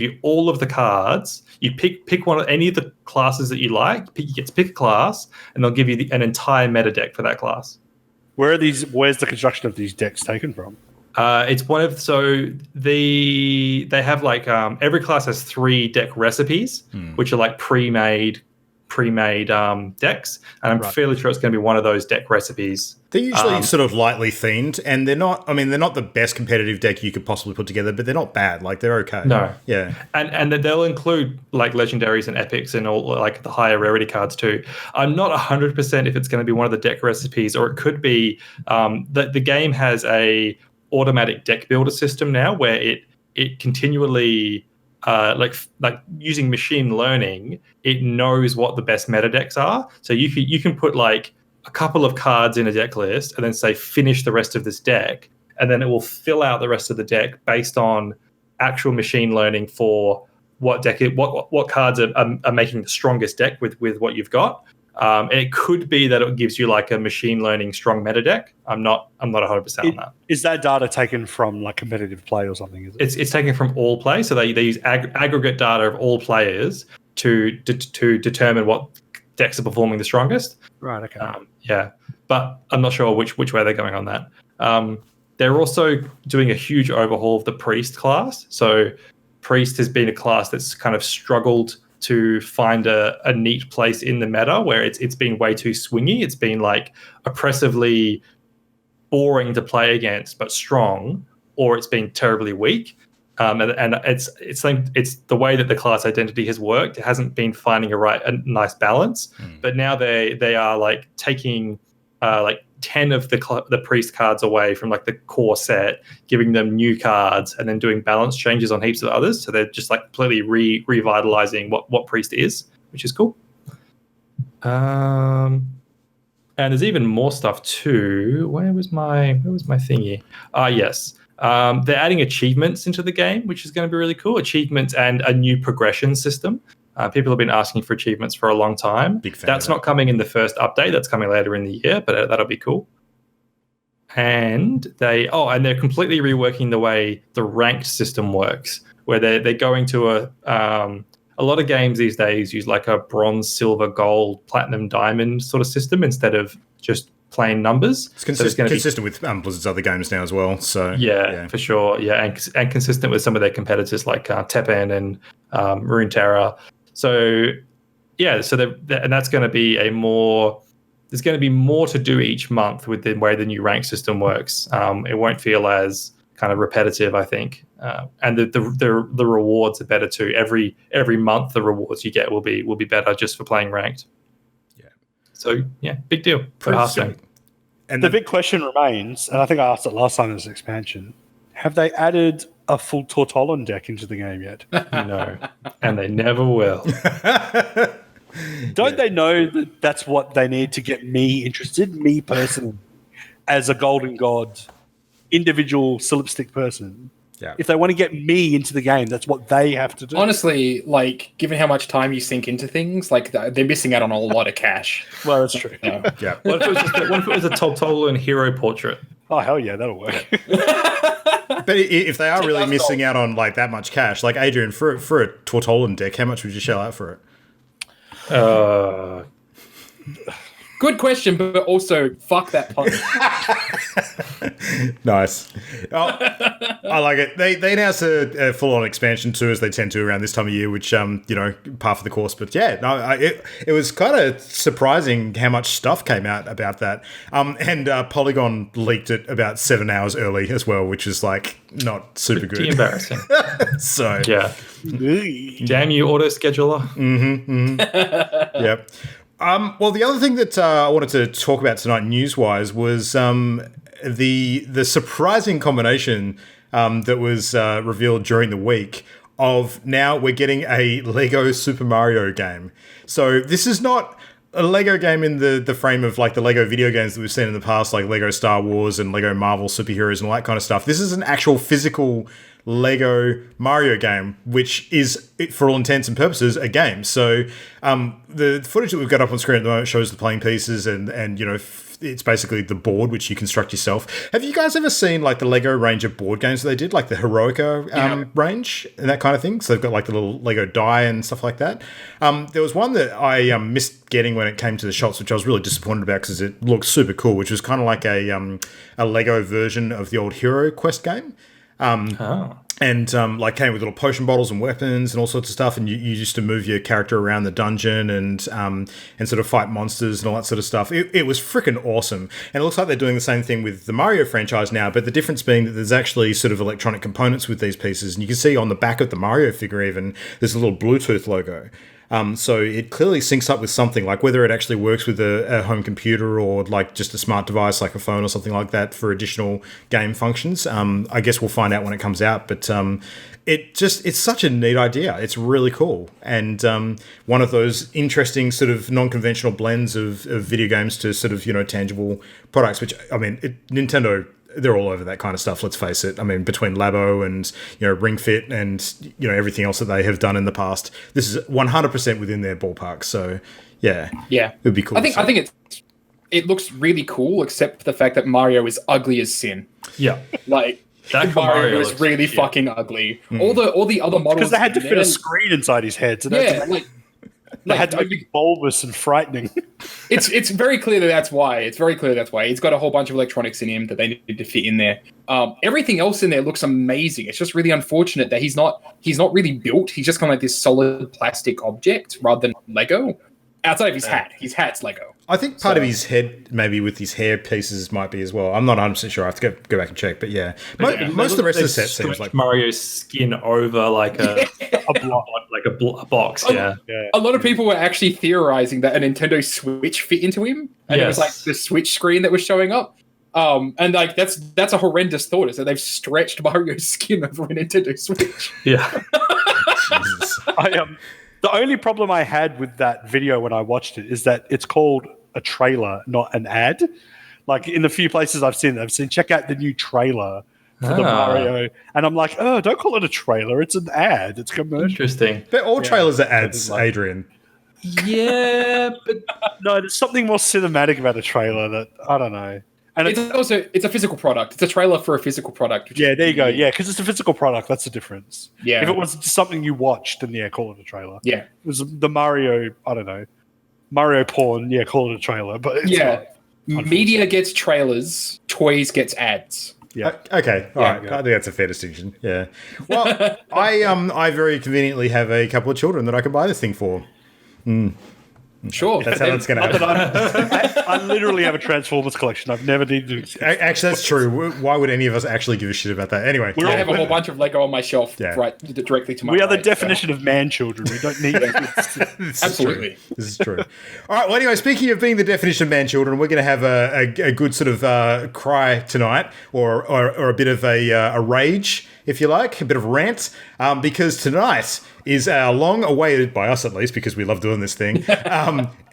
you all of the cards. You pick one of any of the classes that you like. You get to pick a class, and they'll give you an entire meta deck for that class. Where's the construction of these decks taken from? It's one of they have like every class has 3 deck recipes, which are like pre-made decks, and I'm fairly sure it's going to be one of those deck recipes. They're usually sort of lightly themed, and they're not the best competitive deck you could possibly put together, but they're not bad. Like, they're okay. No. Yeah. And then they'll include like legendaries and epics and all like the higher rarity cards too. I'm not 100% if it's going to be one of the deck recipes, or it could be the game has a automatic deck builder system now, where it continually like using machine learning, it knows what the best meta decks are. So you can put like a couple of cards in a deck list and then say finish the rest of this deck, and then it will fill out the rest of the deck based on actual machine learning for what cards are making the strongest deck with what you've got. And it could be that it gives you like a machine learning strong meta deck. I'm not 100% on that. Is that data taken from like competitive play or something? Is it? It's taken from all play, so they use aggregate data of all players to determine what decks are performing the strongest. Right. Okay. Yeah, but I'm not sure which way they're going on that. They're also doing a huge overhaul of the priest class. So priest has been a class that's kind of struggled to find a neat place in the meta, where it's been way too swingy. It's been like oppressively boring to play against, but strong, or it's been terribly weak. And it's the way that the class identity has worked. It hasn't been finding a nice balance. But now they are like taking like 10 of the priest cards away from like the core set, giving them new cards, and then doing balance changes on heaps of others. So they're just like completely revitalizing what priest is, which is cool. And there's even more stuff too. Where was my thingy? Yes. They're adding achievements into the game, which is going to be really cool. Achievements and a new progression system. People have been asking for achievements for a long time. Big fan That's of that. not coming in the first update. That's coming later in the year, but that'll be cool. And they're completely reworking the way the ranked system works, where they're going to a lot of games these days use like a bronze, silver, gold, platinum, diamond sort of system instead of just plain numbers. It's consistent with Blizzard's other games now as well. So yeah, for sure. Yeah, and consistent with some of their competitors like Tepen and Runeterra. So yeah, and that's going to be there's going to be more to do each month with the way the new rank system works. It won't feel as kind of repetitive, I think. And the rewards are better too. Every month the rewards you get will be better just for playing ranked. Yeah. So yeah, big deal for Hearthstone. And the big question remains, and I think I asked it last time in this expansion, have they added a full Tortolan deck into the game yet? No, and they never will. Don't they know that that's what they need to get me interested, me personally, as a Golden God, individual Slipstick person? Yeah. If they want to get me into the game, that's what they have to do. Honestly, like, given how much time you sink into things, like, they're missing out on a lot of cash. Well, that's true. Yeah. Yeah. What if it was a Tortolan hero portrait? Oh, hell yeah, that'll work. But if they are really missing out on like that much cash, like Adrian, for a Tortolan deck, how much would you shell out for it? Good question, but also fuck that pun. Nice. Oh, I like it. They announced a full-on expansion too, as they tend to around this time of year, which par for the course. But yeah, no, it was kind of surprising how much stuff came out about that. And Polygon leaked it about 7 hours early as well, which is like not super Pretty good. embarrassing. So Yeah. Damn you, auto scheduler. Yep. Well, the other thing that I wanted to talk about tonight, news-wise, was the surprising combination that was revealed during the week of now we're getting a Lego Super Mario game. So this is not a Lego game in the frame of like the Lego video games that we've seen in the past, like Lego Star Wars and Lego Marvel superheroes and all that kind of stuff. This is an actual physical Lego Mario game, which is, for all intents and purposes, a game. So the footage that we've got up on screen at the moment shows the playing pieces and it's basically the board which you construct yourself. Have you guys ever seen like the Lego range of board games that they did, like the Heroica range and that kind of thing? So they've got like the little Lego die and stuff like that. There was one that I missed getting when it came to the shops, which I was really disappointed about because it looked super cool, which was kind of like a Lego version of the old Hero Quest game. And like came with little potion bottles and weapons and all sorts of stuff, and you used to move your character around the dungeon and sort of fight monsters and all that sort of stuff. It was freaking awesome, and it looks like they're doing the same thing with the Mario franchise now. But the difference being that there's actually sort of electronic components with these pieces, and you can see on the back of the Mario figure even there's a little Bluetooth logo. So it clearly syncs up with something, like whether it actually works with a home computer or like just a smart device like a phone or something like that for additional game functions. I guess we'll find out when it comes out, but it's such a neat idea. It's really cool. And one of those interesting sort of non-conventional blends of video games to sort of, tangible products, which, I mean, Nintendo, they're all over that kind of stuff, let's face it. I mean, between Labo and, Ring Fit and, everything else that they have done in the past, this is 100% within their ballpark. So, yeah. It would be cool. I think it looks really cool, except for the fact that Mario is ugly as sin. Yeah. Like, That Mario is looks really fucking ugly. All the other models... Because they had to fit a screen inside his head. So they had to make it bulbous and frightening. It's very clear that's why. It's very clear that's why. He's got a whole bunch of electronics in him that they needed to fit in there. Everything else in there looks amazing. It's just really unfortunate that he's not really built. He's just kind of like this solid plastic object rather than Lego. Outside of his hat. His hat's Lego. I think part of his head, maybe with his hair pieces, might be as well. I'm not 100% sure. I have to go back and check. But yeah, most of the rest of the set seems like Mario's skin over like a block, like a box. Yeah. A lot of people were actually theorizing that a Nintendo Switch fit into him, and it was like the Switch screen that was showing up. And like that's a horrendous thought, is that they've stretched Mario's skin over a Nintendo Switch. Yeah. The only problem I had with that video when I watched it is that it's called a trailer, not an ad. Like in the few places I've seen check out the new trailer for the Mario, and I'm like, oh, don't call it a trailer. It's an ad. It's commercial. Interesting. But all trailers are ads, Adrian. Yeah, but no, there's something more cinematic about a trailer that I don't know. And it's a physical product. It's a trailer for a physical product. Yeah, there you go. Yeah, because it's a physical product. That's the difference. Yeah. If it was something you watched, then call it a trailer. Yeah. It was the Mario, I don't know, Mario porn. Yeah, call it a trailer. But it's not, media gets trailers, toys gets ads. Yeah. Okay. All right. I think that's a fair distinction. Yeah. Well, I very conveniently have a couple of children that I can buy this thing for. Sure. That's how that's going to happen. I literally have a Transformers collection. I've never needed to. Actually, that's true. Why would any of us actually give a shit about that? Anyway. I have a whole bunch of Lego on my shelf right directly to my We are the definition of man-children. We don't need Absolutely. This is true. All right. Well, anyway, speaking of being the definition of man-children, we're going to have a good sort of cry tonight, or a bit of a rage, if you like, a bit of rant, because tonight is our long-awaited, by us at least, because we love doing this thing,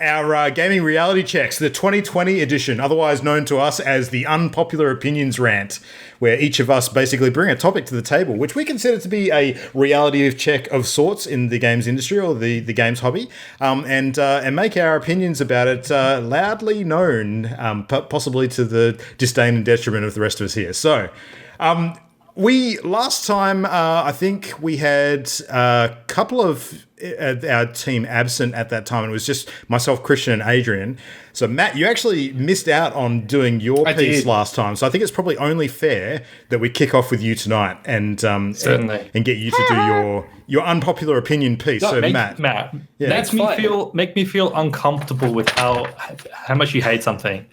our gaming reality checks, the 2020 edition, otherwise known to us as the Unpopular Opinions Rant, where each of us basically bring a topic to the table, which we consider to be a reality check of sorts in the games industry or the games hobby, and make our opinions about it loudly known, possibly to the disdain and detriment of the rest of us here. So, we last time, I think we had a couple of our team absent at that time. It was just myself, Christian, and Adrian. So, Matt, you actually missed out on doing your piece last time. So, I think it's probably only fair that we kick off with you tonight and get you to do your unpopular opinion piece. No, so, Matt, make me feel uncomfortable with how much you hate something.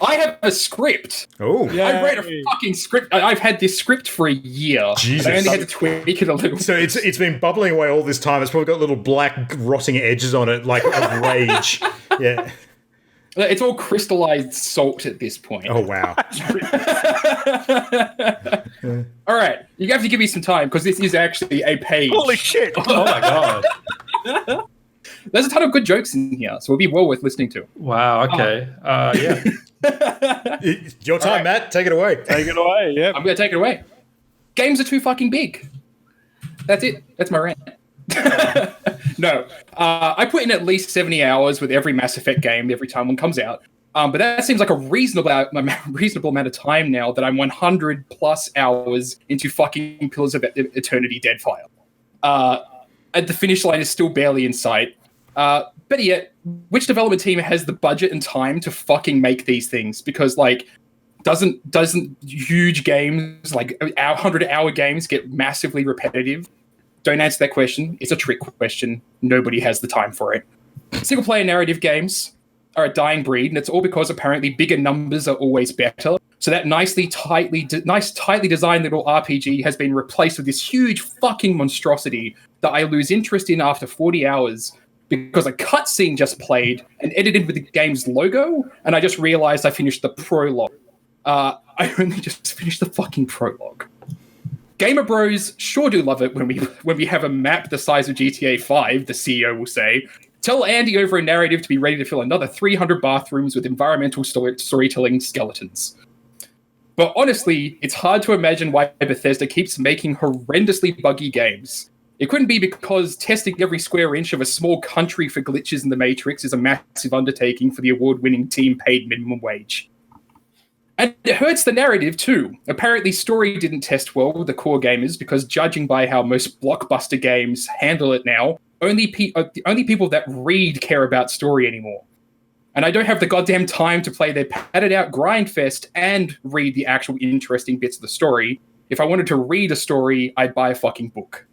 I have a script. Oh, yeah. I read a fucking script. I've had this script for a year. Jesus. I only had to tweak it a little. So it's been bubbling away all this time. It's probably got little black rotting edges on it, like of rage. Yeah. It's all crystallized salt at this point. Oh, wow. All right. You have to give me some time because this is actually a page. Holy shit. Oh, my God. There's a ton of good jokes in here, so it'll be well worth listening to. Wow, okay. Yeah. Your time, right. Matt. Take it away. Take it away, yeah. I'm going to take it away. Games are too fucking big. That's it. That's my rant. No. I put in at least 70 hours with every Mass Effect game every time one comes out. But that seems like a reasonable amount of time now that I'm 100 plus hours into fucking Pillars of Eternity Deadfire. And the finish line is still barely in sight. Better yet, which development team has the budget and time to fucking make these things? Because like, doesn't huge games like 100-hour games get massively repetitive? Don't answer that question. It's a trick question. Nobody has the time for it. Single-player narrative games are a dying breed, and it's all because apparently bigger numbers are always better. So that tightly designed little RPG has been replaced with this huge fucking monstrosity that I lose interest in after 40 hours because a cutscene just played and edited with the game's logo, and I just realized I finished the prologue. I only just finished the fucking prologue. Gamer bros sure do love it when we have a map the size of GTA 5, the CEO will say. Tell Andy over a narrative to be ready to fill another 300 bathrooms with environmental storytelling skeletons. But honestly, it's hard to imagine why Bethesda keeps making horrendously buggy games. It couldn't be because testing every square inch of a small country for glitches in the Matrix is a massive undertaking for the award-winning team paid minimum wage. And it hurts the narrative too. Apparently story didn't test well with the core gamers because judging by how most blockbuster games handle it now, only people that read care about story anymore. And I don't have the goddamn time to play their padded out grind fest and read the actual interesting bits of the story. If I wanted to read a story, I'd buy a fucking book.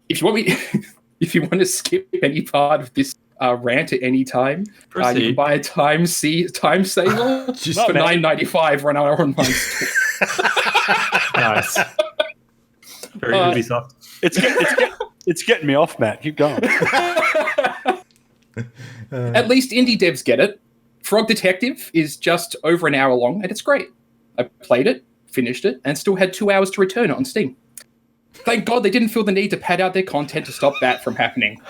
If you want to skip any part of this rant at any time. You Proceed. can buy a time saver for $9.95 run our online store. Nice. Very Ubisoft. It's getting me off, Matt. Keep going. At least indie devs get it. Frog Detective is just over an hour long, and it's great. I played it, finished it, and still had 2 hours to return it on Steam. Thank God they didn't feel the need to pad out their content to stop that from happening.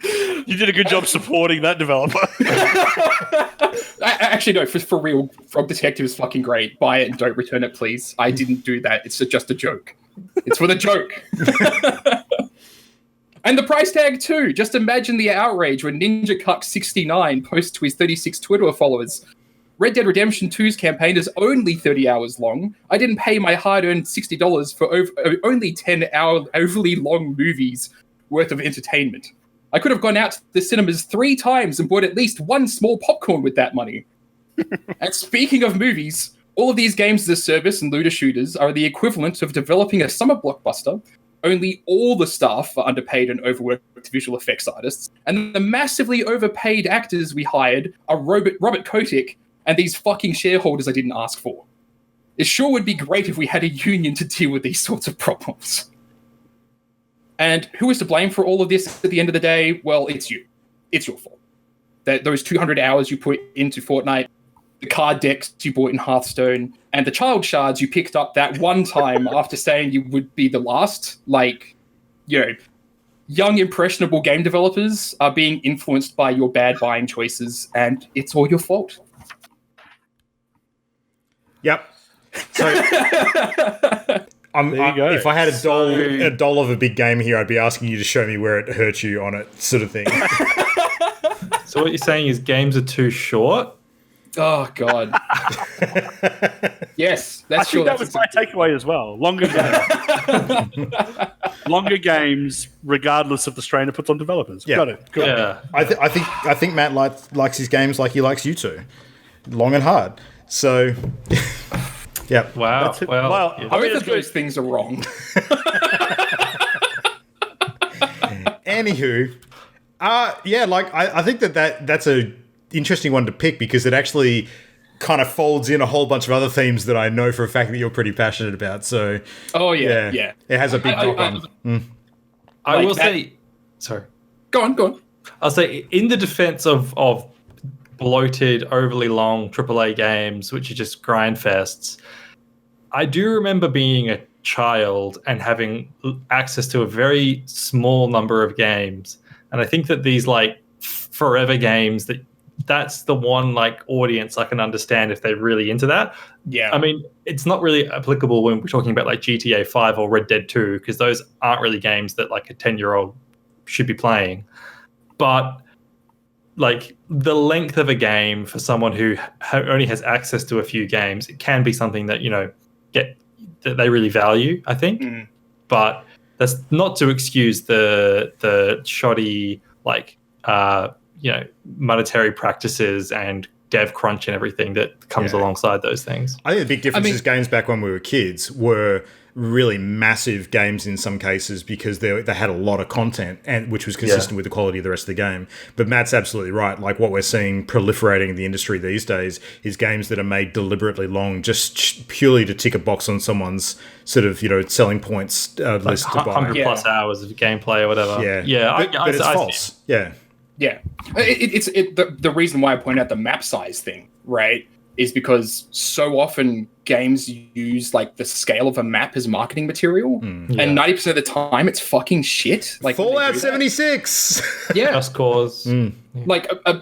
You did a good job supporting that developer. Actually, no, for real, Frog Detective is fucking great. Buy it and don't return it, please. I didn't do that. It's just a joke. It's for the joke. And the price tag, too. Just imagine the outrage when Ninja Cuck 69 posts to his 36 Twitter followers. Red Dead Redemption 2's campaign is only 30 hours long. I didn't pay my hard-earned $60 for only 10-hour overly long movies worth of entertainment. I could have gone out to the cinemas 3 times and bought at least one small popcorn with that money. And speaking of movies, all of these games as a service and looter shooters are the equivalent of developing a summer blockbuster, only all the staff are underpaid and overworked visual effects artists, and the massively overpaid actors we hired are Robert Kotick and these fucking shareholders I didn't ask for. It sure would be great if we had a union to deal with these sorts of problems. And who is to blame for all of this at the end of the day? Well, it's you. It's your fault. Those 200 hours you put into Fortnite, the card decks you bought in Hearthstone, and the child shards you picked up that one time after saying you would be the last. Like, young, impressionable game developers are being influenced by your bad buying choices, and it's all your fault. Yep. So, if I had a doll of a big game here, I'd be asking you to show me where it hurt you on it, sort of thing. So what you're saying is games are too short? Oh, God. Yes, I think that was my takeaway as well. Longer games, regardless of the strain it puts on developers. Yeah. Got it. Good. Yeah. I think Matt likes his games like he likes you two, long and hard. So, yeah. Wow. Well, yeah. Both of those things are wrong. Anywho, I think that's a interesting one to pick because it actually kind of folds in a whole bunch of other themes that I know for a fact that you're pretty passionate about. So, yeah. It has a big drop on. I will say, sorry. Go on. I'll say, in the defense of bloated, overly long AAA games, which are just grind fests, I do remember being a child and having access to a very small number of games. And I think that these forever games, that's the one audience I can understand if they're really into that. Yeah. I mean, it's not really applicable when we're talking about GTA 5 or Red Dead 2, because those aren't really games that a 10-year-old should be playing. But the length of a game for someone who only has access to a few games, it can be something that, that they really value, I think. But that's not to excuse the shoddy, monetary practices and dev crunch and everything that comes alongside those things. I think the big difference is games back when we were kids were really massive games in some cases because they had a lot of content and which was consistent with the quality of the rest of the game. But Matt's absolutely right. What we're seeing proliferating in the industry these days is games that are made deliberately long just purely to tick a box on someone's sort of, selling points list to buy. 100 plus hours of gameplay or whatever. Yeah. But it's false. Yeah. Yeah. The reason why I point out the map size thing, right, is because so often games use the scale of a map as marketing material, and 90% of the time it's fucking shit. Fallout 76. Yeah. Just Cause.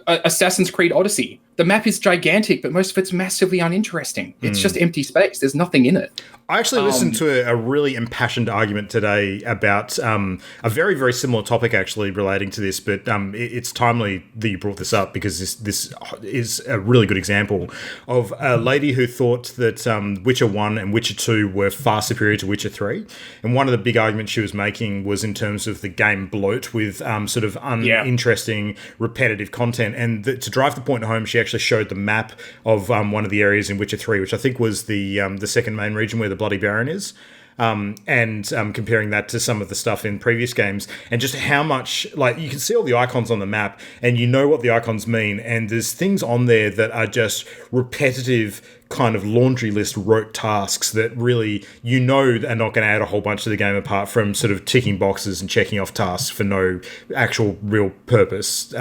Assassin's Creed Odyssey. The map is gigantic, but most of it's massively uninteresting. It's just empty space. There's nothing in it. I actually listened to a really impassioned argument today about a very, very similar topic actually relating to this, but it's timely that you brought this up because this is a really good example of a lady who thought that Witcher 1 and Witcher 2 were far superior to Witcher 3. And one of the big arguments she was making was in terms of the game bloat with sort of uninteresting, repetitive content. And to drive the point home, she actually showed the map of one of the areas in Witcher 3, which I think was the second main region where the Bloody Baron is. and comparing that to some of the stuff in previous games, and just how much, like, you can see all the icons on the map, and you know what the icons mean, and there's things on there that are just repetitive kind of laundry list rote tasks that really, you know, are not going to add a whole bunch to the game apart from sort of ticking boxes and checking off tasks for no actual real purpose.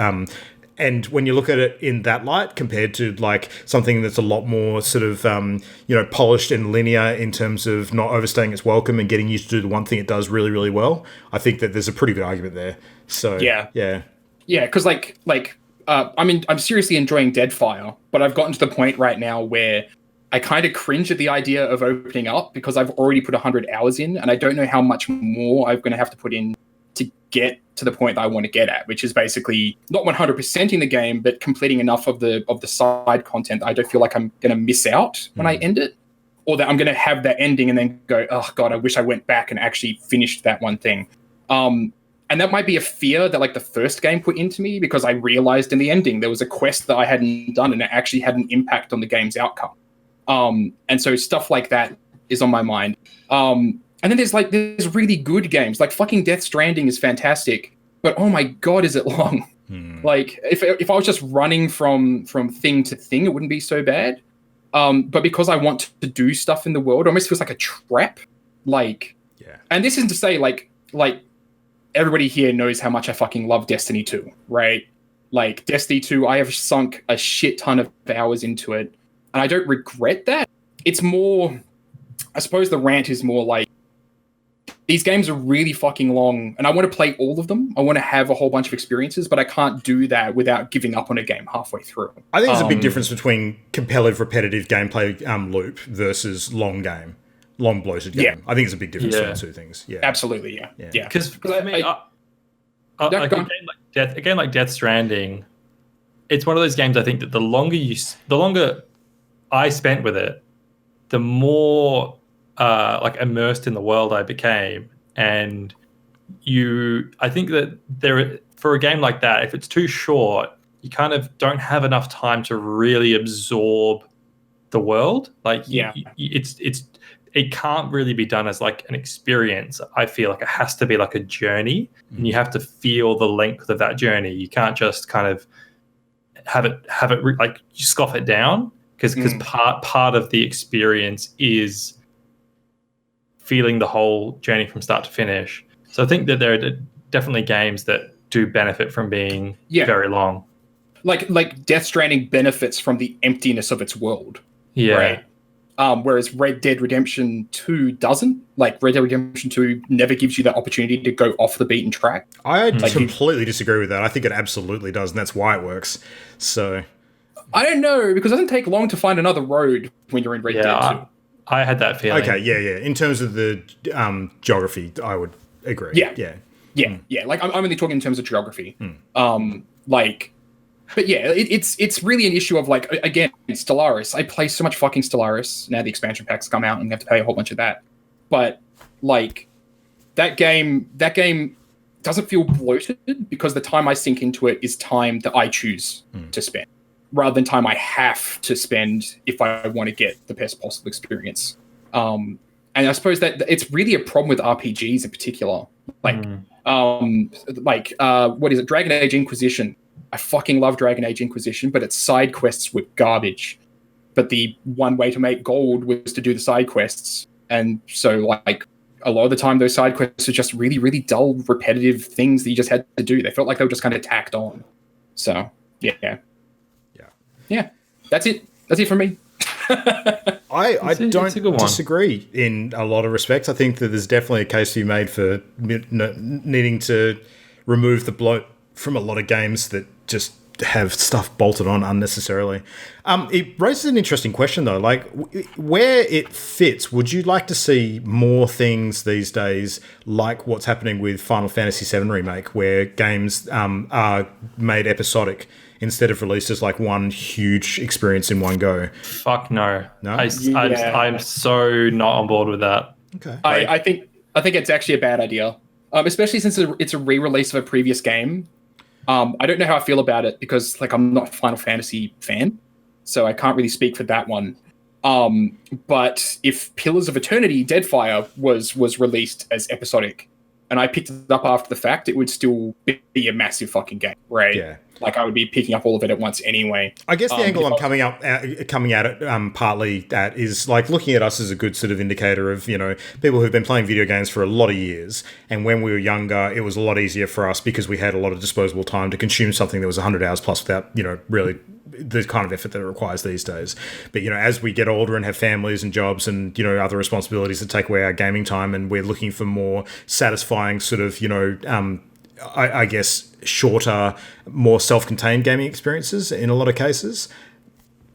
And when you look at it in that light compared to like something that's a lot more sort of, polished and linear in terms of not overstaying its welcome and getting you to do the one thing it does really, really well, I think that there's a pretty good argument there. So yeah. Because I'm seriously enjoying Deadfire, but I've gotten to the point right now where I kind of cringe at the idea of opening up because I've already put 100 hours in, and I don't know how much more I'm going to have to put in to get to the point that I want to get at, which is basically not 100%ing the game, but completing enough of the side content that I don't feel like I'm going to miss out when I end it, or that I'm going to have that ending and then go, oh God, I wish I went back and actually finished that one thing. And that might be a fear that like the first game put into me, because I realized in the ending there was a quest that I hadn't done and it actually had an impact on the game's outcome. And so stuff like that is on my mind. And then there's really good games. Like fucking Death Stranding is fantastic, but oh my God, is it long? Like if I was just running from thing to thing, it wouldn't be so bad. But because I want to do stuff in the world, it almost feels like a trap. Like, yeah. And this isn't to say like everybody here knows how much I fucking love Destiny 2, right? Like Destiny 2, I have sunk a shit ton of hours into it. And I don't regret that. It's more, I suppose the rant is more like, these games are really fucking long, and I want to play all of them. I want to have a whole bunch of experiences, but I can't do that without giving up on a game halfway through. I think there's a big difference between competitive, repetitive gameplay loop versus long bloated game. Yeah. I think there's a big difference between the two things. Yeah, absolutely. Yeah. Because I mean, a game like Death Stranding, it's one of those games. I think that the longer I spent with it, the more immersed in the world I became. And I think that for a game like that, if it's too short, you kind of don't have enough time to really absorb the world. Like, it can't really be done as like an experience. I feel like it has to be like a journey, and you have to feel the length of that journey. You can't just kind of have it like you scoff it down, because part of the experience is feeling the whole journey from start to finish. So I think that there are definitely games that do benefit from being very long. Like Death Stranding benefits from the emptiness of its world. Yeah. Right? Whereas Red Dead Redemption 2 doesn't. Like Red Dead Redemption 2 never gives you that opportunity to go off the beaten track. I completely disagree with that. I think it absolutely does, and that's why it works. So I don't know, because it doesn't take long to find another road when you're in Red Dead 2. I had that feeling. Okay, yeah. In terms of the geography, I would agree. Yeah. Like I'm only talking in terms of geography. But yeah, it's really an issue of like, again, Stellaris. I play so much fucking Stellaris. Now the expansion packs come out and you have to pay a whole bunch of that. But like that game doesn't feel bloated because the time I sink into it is time that I choose to spend, rather than time I have to spend if I want to get the best possible experience. And I suppose that it's really a problem with RPGs in particular. What is it? Dragon Age Inquisition. I fucking love Dragon Age Inquisition, but its side quests were garbage. But the one way to make gold was to do the side quests. And so like a lot of the time those side quests are just really, really dull, repetitive things that you just had to do. They felt like they were just kind of tacked on. So yeah, that's it from me. I don't disagree in a lot of respects. I think that there's definitely a case to be made for needing to remove the bloat from a lot of games that just have stuff bolted on unnecessarily. It raises an interesting question though, like where it fits. Would you like to see more things these days like what's happening with Final Fantasy VII Remake, where games are made episodic instead of released as like one huge experience in one go? Fuck no. I'm so not on board with that. Okay. I think it's actually a bad idea, especially since it's a re-release of a previous game. I don't know how I feel about it because like I'm not a Final Fantasy fan, so I can't really speak for that one. But if Pillars of Eternity, Deadfire was released as episodic, and I picked it up after the fact, it would still be a massive fucking game, right? Yeah. Like I would be picking up all of it at once anyway. I guess the angle I'm coming at it partly at is like looking at us as a good sort of indicator of, you know, people who've been playing video games for a lot of years. And when we were younger, it was a lot easier for us because we had a lot of disposable time to consume something that was 100 hours plus without, you know, really the kind of effort that it requires these days. But, you know, as we get older and have families and jobs and, you know, other responsibilities that take away our gaming time, and we're looking for more satisfying sort of, you know, I guess shorter, more self-contained gaming experiences in a lot of cases.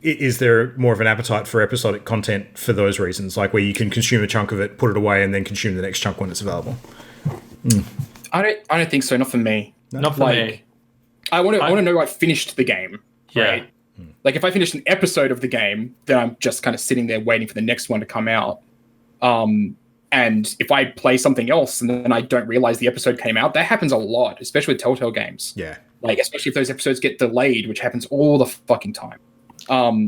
Is there more of an appetite for episodic content for those reasons, like where you can consume a chunk of it, put it away, and then consume the next chunk when it's available? I don't think so. Not for me. Not for me. I want to know I finished the game. Yeah. Right? Like if I finished an episode of the game, then I'm just kind of sitting there waiting for the next one to come out. And if I play something else and then I don't realize the episode came out, that happens a lot, especially with Telltale games. Yeah. Like, especially if those episodes get delayed, which happens all the fucking time.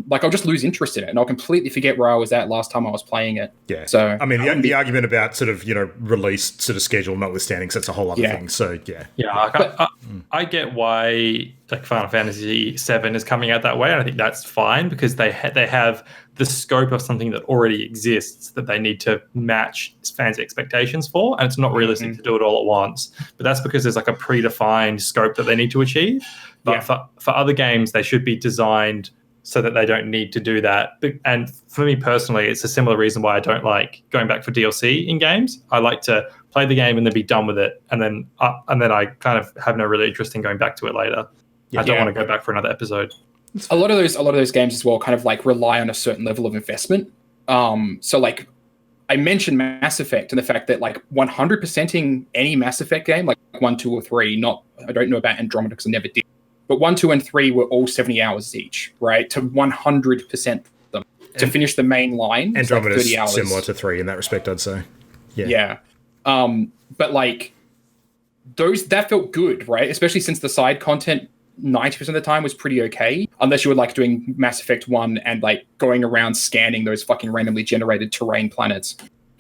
Like, I'll just lose interest in it and I'll completely forget where I was at last time I was playing it. Yeah. So, I mean, the argument about sort of, you know, release sort of schedule notwithstanding, because that's a whole other thing. So, yeah. Yeah, I get why like Final Fantasy VII is coming out that way, and I think that's fine because they have the scope of something that already exists that they need to match fans' expectations for, and it's not realistic to do it all at once. But that's because there's like a predefined scope that they need to achieve. But for other games, they should be designed so that they don't need to do that. And for me personally, it's a similar reason why I don't like going back for DLC in games. I like to play the game and then be done with it, and then I kind of have no really interest in going back to it later. I don't want to go back for another episode. A lot of those games as well kind of like rely on a certain level of investment. So like I mentioned Mass Effect and the fact that like 100%ing any Mass Effect game, like 1, 2, or 3, I don't know about Andromeda because I never did, but 1, 2, and 3 were all 70 hours each, right? To 100% them. To finish the main line, Andromeda like 30 hours. Similar to 3 in that respect, I'd say. Yeah. But like that felt good, right? Especially since the side content 90% of the time was pretty okay, unless you were like doing Mass Effect 1 and like going around scanning those fucking randomly generated terrain planets.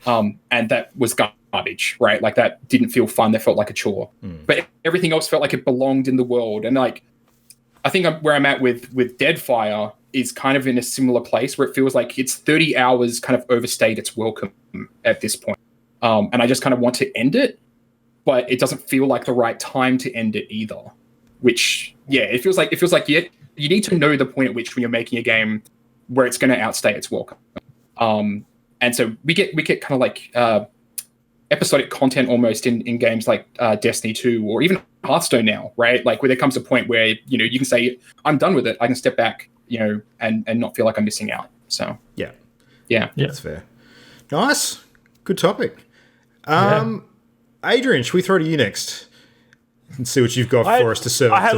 And that was garbage, right? Like that didn't feel fun. That felt like a chore. But everything else felt like it belonged in the world. And like, I think where I'm at with Deadfire is kind of in a similar place where it feels like it's 30 hours kind of overstayed its welcome at this point. And I just kind of want to end it, but it doesn't feel like the right time to end it either. Which, yeah, it feels like you need to know the point at which when you're making a game where it's going to outstay its welcome. And so we get kind of like episodic content almost in games like Destiny 2 or even Hearthstone now, right? Like where there comes a point where, you know, you can say, I'm done with it. I can step back, you know, and not feel like I'm missing out. So, yeah. That's fair. Nice. Good topic. Adrian, should we throw to you next? And see what you've got for us to serve. I had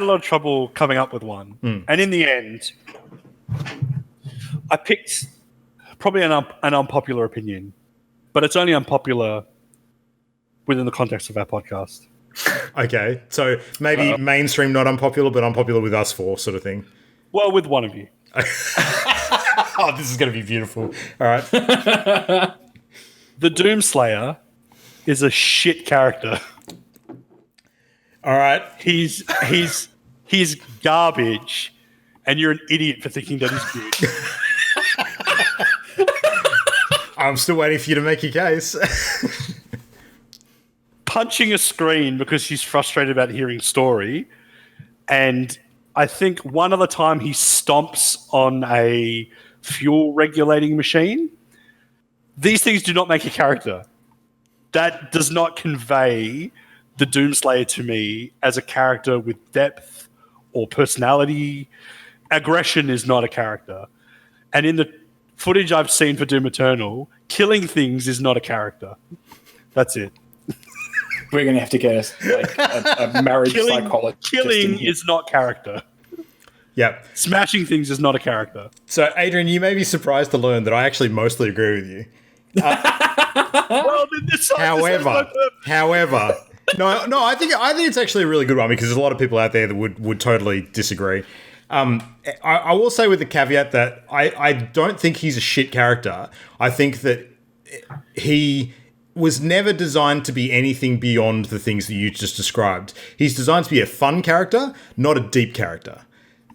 a lot of trouble coming up with one, and in the end, I picked probably an unpopular opinion, but it's only unpopular within the context of our podcast. Okay, so maybe mainstream, not unpopular, but unpopular with us four, sort of thing. Well, with one of you. Oh, this is going to be beautiful. All right. The Doomslayer is a shit character. All right. He's garbage, and you're an idiot for thinking that he's good. I'm still waiting for you to make your case. Punching a screen because he's frustrated about hearing story, and I think one other time he stomps on a fuel regulating machine. These things do not make a character. That does not convey the Doomslayer to me as a character with depth or personality. Aggression is not a character. And in the footage I've seen for Doom Eternal, killing things is not a character. That's it. We're going to have to get a marriage psychologist. Killing is not character. Yep. Smashing things is not a character. So, Adrian, you may be surprised to learn that I actually mostly agree with you. However, no, I think it's actually a really good one because there's a lot of people out there that would totally disagree. I will say with the caveat that I don't think he's a shit character. I think that he was never designed to be anything beyond the things that you just described. He's designed to be a fun character, not a deep character.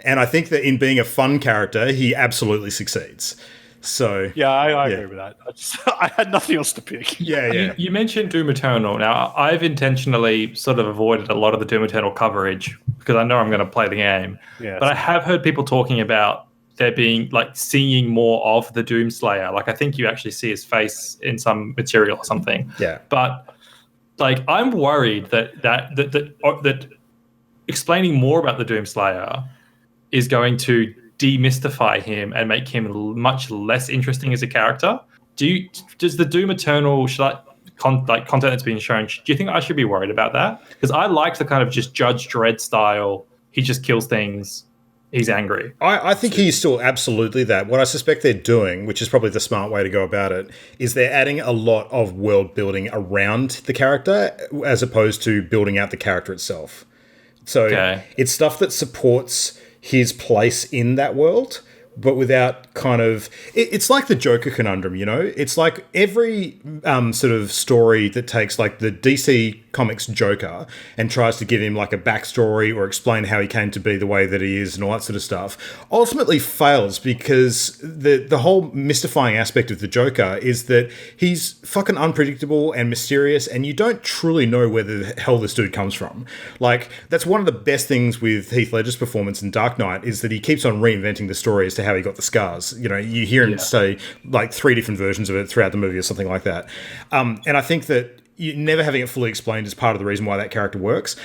And I think that in being a fun character, he absolutely succeeds. So yeah, I agree with that. I had nothing else to pick. Yeah. You mentioned Doom Eternal. Now, I've intentionally sort of avoided a lot of the Doom Eternal coverage because I know I'm going to play the game. Yeah, but I have heard people talking about there being like seeing more of the Doomslayer. Like I think you actually see his face in some material or something. Yeah. But like I'm worried that explaining more about the Doomslayer is going to demystify him and make him much less interesting as a character. Does the Doom Eternal content that's being shown? Do you think I should be worried about that? Because I like the kind of just Judge Dredd style. He just kills things. He's angry. I think he's still absolutely that. What I suspect they're doing, which is probably the smart way to go about it, is they're adding a lot of world building around the character as opposed to building out the character itself. So It's stuff that supports his place in that world, but without kind of... It's like the Joker conundrum, you know? It's like every sort of story that takes like the DC Comics Joker and tries to give him like a backstory or explain how he came to be the way that he is and all that sort of stuff, ultimately fails because the whole mystifying aspect of the Joker is that he's fucking unpredictable and mysterious and you don't truly know where the hell this dude comes from. Like, that's one of the best things with Heath Ledger's performance in Dark Knight is that he keeps on reinventing the story as to how he got the scars. You know, you hear him say like 3 different versions of it throughout the movie or something like that. And I think that never having it fully explained is part of the reason why that character works.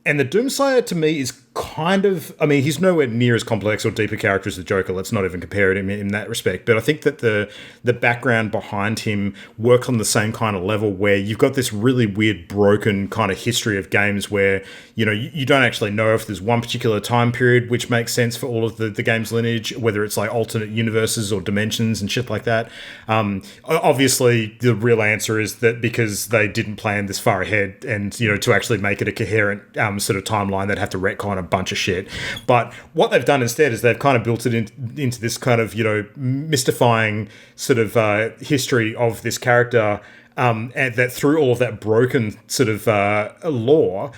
And the Doomslayer, to me, is kind of... I mean, he's nowhere near as complex or deep a character as the Joker. Let's not even compare him in that respect. But I think that the background behind him work on the same kind of level where you've got this really weird, broken kind of history of games where, you know, you don't actually know if there's one particular time period which makes sense for all of the game's lineage, whether it's like alternate universes or dimensions and shit like that. Obviously, the real answer is that because they didn't plan this far ahead and, you know, to actually make it a coherent sort of timeline, they'd have to retcon a bunch of shit. But what they've done instead is they've kind of built it into this kind of, you know, mystifying sort of history of this character, and that through all of that broken sort of lore,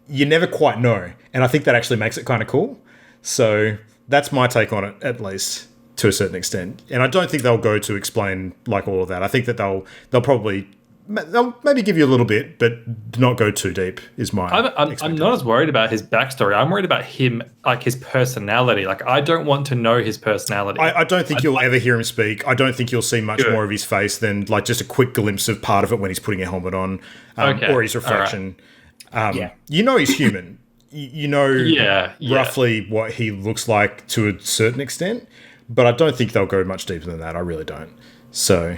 you never quite know. And I think that actually makes it kind of cool. So that's my take on it, at least to a certain extent. And I don't think they'll go to explain like all of that. I think that they'll maybe give you a little bit, but not go too deep, is my I'm not as worried about his backstory. I'm worried about him, like his personality. Like, I don't want to know his personality. I don't think you'll ever hear him speak. I don't think you'll see much more of his face than like just a quick glimpse of part of it when he's putting a helmet on, or his reflection. Right. You know he's human. You know roughly what he looks like to a certain extent, but I don't think they'll go much deeper than that. I really don't. So...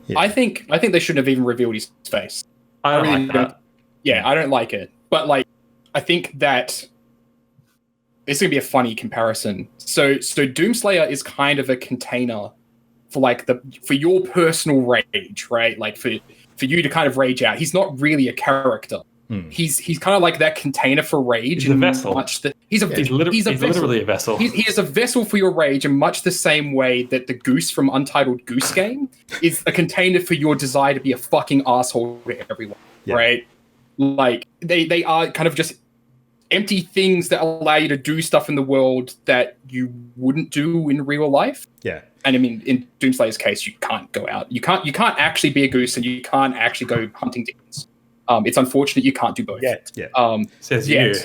yeah. I think they shouldn't have even revealed his face. I don't like that. Yeah, I don't like it. But like, I think that it's gonna be a funny comparison. So Doomslayer is kind of a container for like for your personal rage, right? Like for you to kind of rage out. He's not really a character. He's kind of like that container for rage. He's a vessel. He's literally a vessel. He is a vessel for your rage in much the same way that the goose from Untitled Goose Game is a container for your desire to be a fucking asshole to everyone, right? Like, they are kind of just empty things that allow you to do stuff in the world that you wouldn't do in real life. Yeah. And I mean, in Doomslayer's case, you can't go out. You can't actually be a goose and you can't actually go hunting demons. It's unfortunate you can't do both. Says you.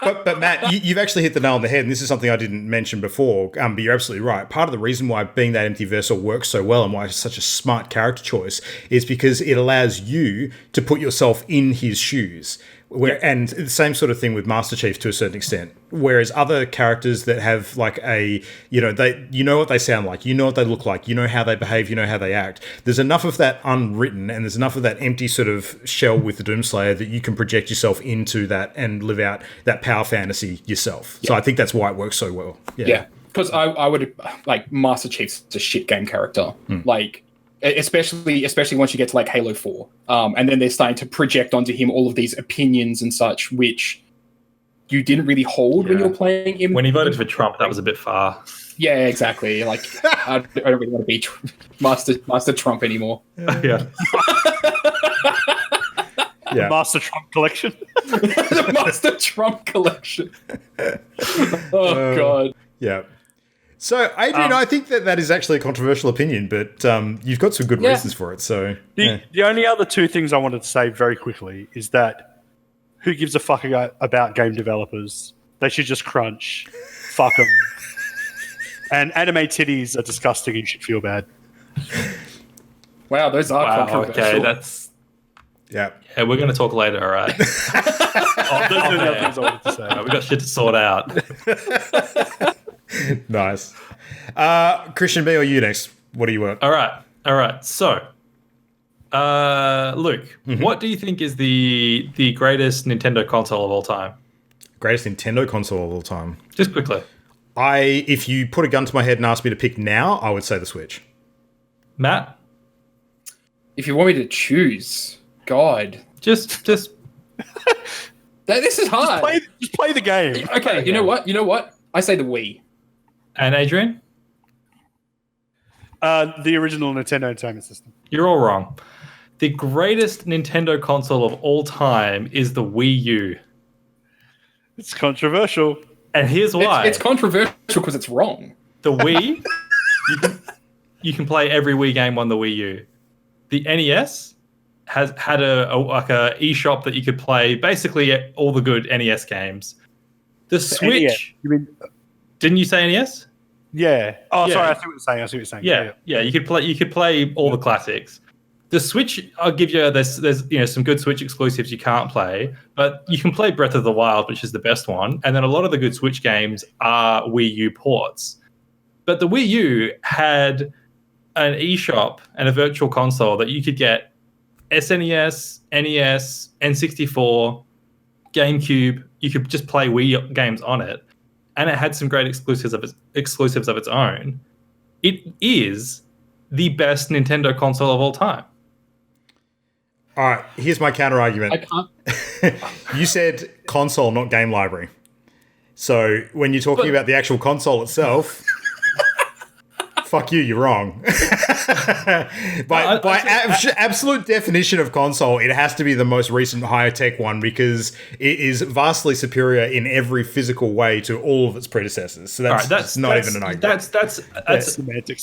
But Matt, you've actually hit the nail on the head, and this is something I didn't mention before, but you're absolutely right. Part of the reason why being that empty vessel works so well and why it's such a smart character choice is because it allows you to put yourself in his shoes. And the same sort of thing with Master Chief to a certain extent. Whereas other characters that have like you know what they sound like, you know what they look like, you know how they behave, you know how they act. There's enough of that unwritten and there's enough of that empty sort of shell with the Doomslayer that you can project yourself into that and live out that power fantasy yourself. So I think that's why it works so well. Yeah. Because I would like Master Chief's a shit game character. Like, especially once you get to like Halo 4, and then they're starting to project onto him all of these opinions and such, which you didn't really hold when you were playing him. When he voted for Trump, that was a bit far. Yeah, exactly. Like, I don't really want to be Master Trump anymore. Yeah. The Master Trump collection. The Master Trump collection. Oh, God. Yeah. So, Adrian, I think that is actually a controversial opinion, but you've got some good reasons for it. So, the only other two things I wanted to say very quickly is that who gives a fuck about game developers? They should just crunch. Fuck them. And anime titties are disgusting and you should feel bad. Wow, those are controversial. Okay, that's... Yeah, we're going to talk later, all right? Those are the other things I wanted to say. We've got shit to sort out. Nice. Christian, me or you next? What do you want? All right. So, Luke, what do you think is the greatest Nintendo console of all time? Greatest Nintendo console of all time? Just quickly. If you put a gun to my head and asked me to pick now, I would say the Switch. Matt? If you want me to choose, God. Just this is hard. Just play the game. Okay, you know what? I say the Wii. And Adrian? The original Nintendo Entertainment System. You're all wrong. The greatest Nintendo console of all time is the Wii U. It's controversial. And here's why. It's controversial because it's wrong. The Wii, you can play every Wii game on the Wii U. The NES had a eShop that you could play basically all the good NES games. The Switch... NES. You mean... Didn't you say NES? Yeah. Oh, Yeah. sorry. I see what you're saying. Yeah. You could play all the classics. The Switch, I'll give you there's some good Switch exclusives you can't play, but you can play Breath of the Wild, which is the best one, and then a lot of the good Switch games are Wii U ports. But the Wii U had an eShop and a virtual console that you could get SNES, NES, N64, GameCube. You could just play Wii games on it. And it had some great exclusives of its own. It is the best Nintendo console of all time. All right, here's my counter argument. I can't. You said console, not game library. So when you're talking about the actual console itself, fuck you, you're wrong. by absolute definition of console, it has to be the most recent high-tech one because it is vastly superior in every physical way to all of its predecessors. So that's not even an argument. That's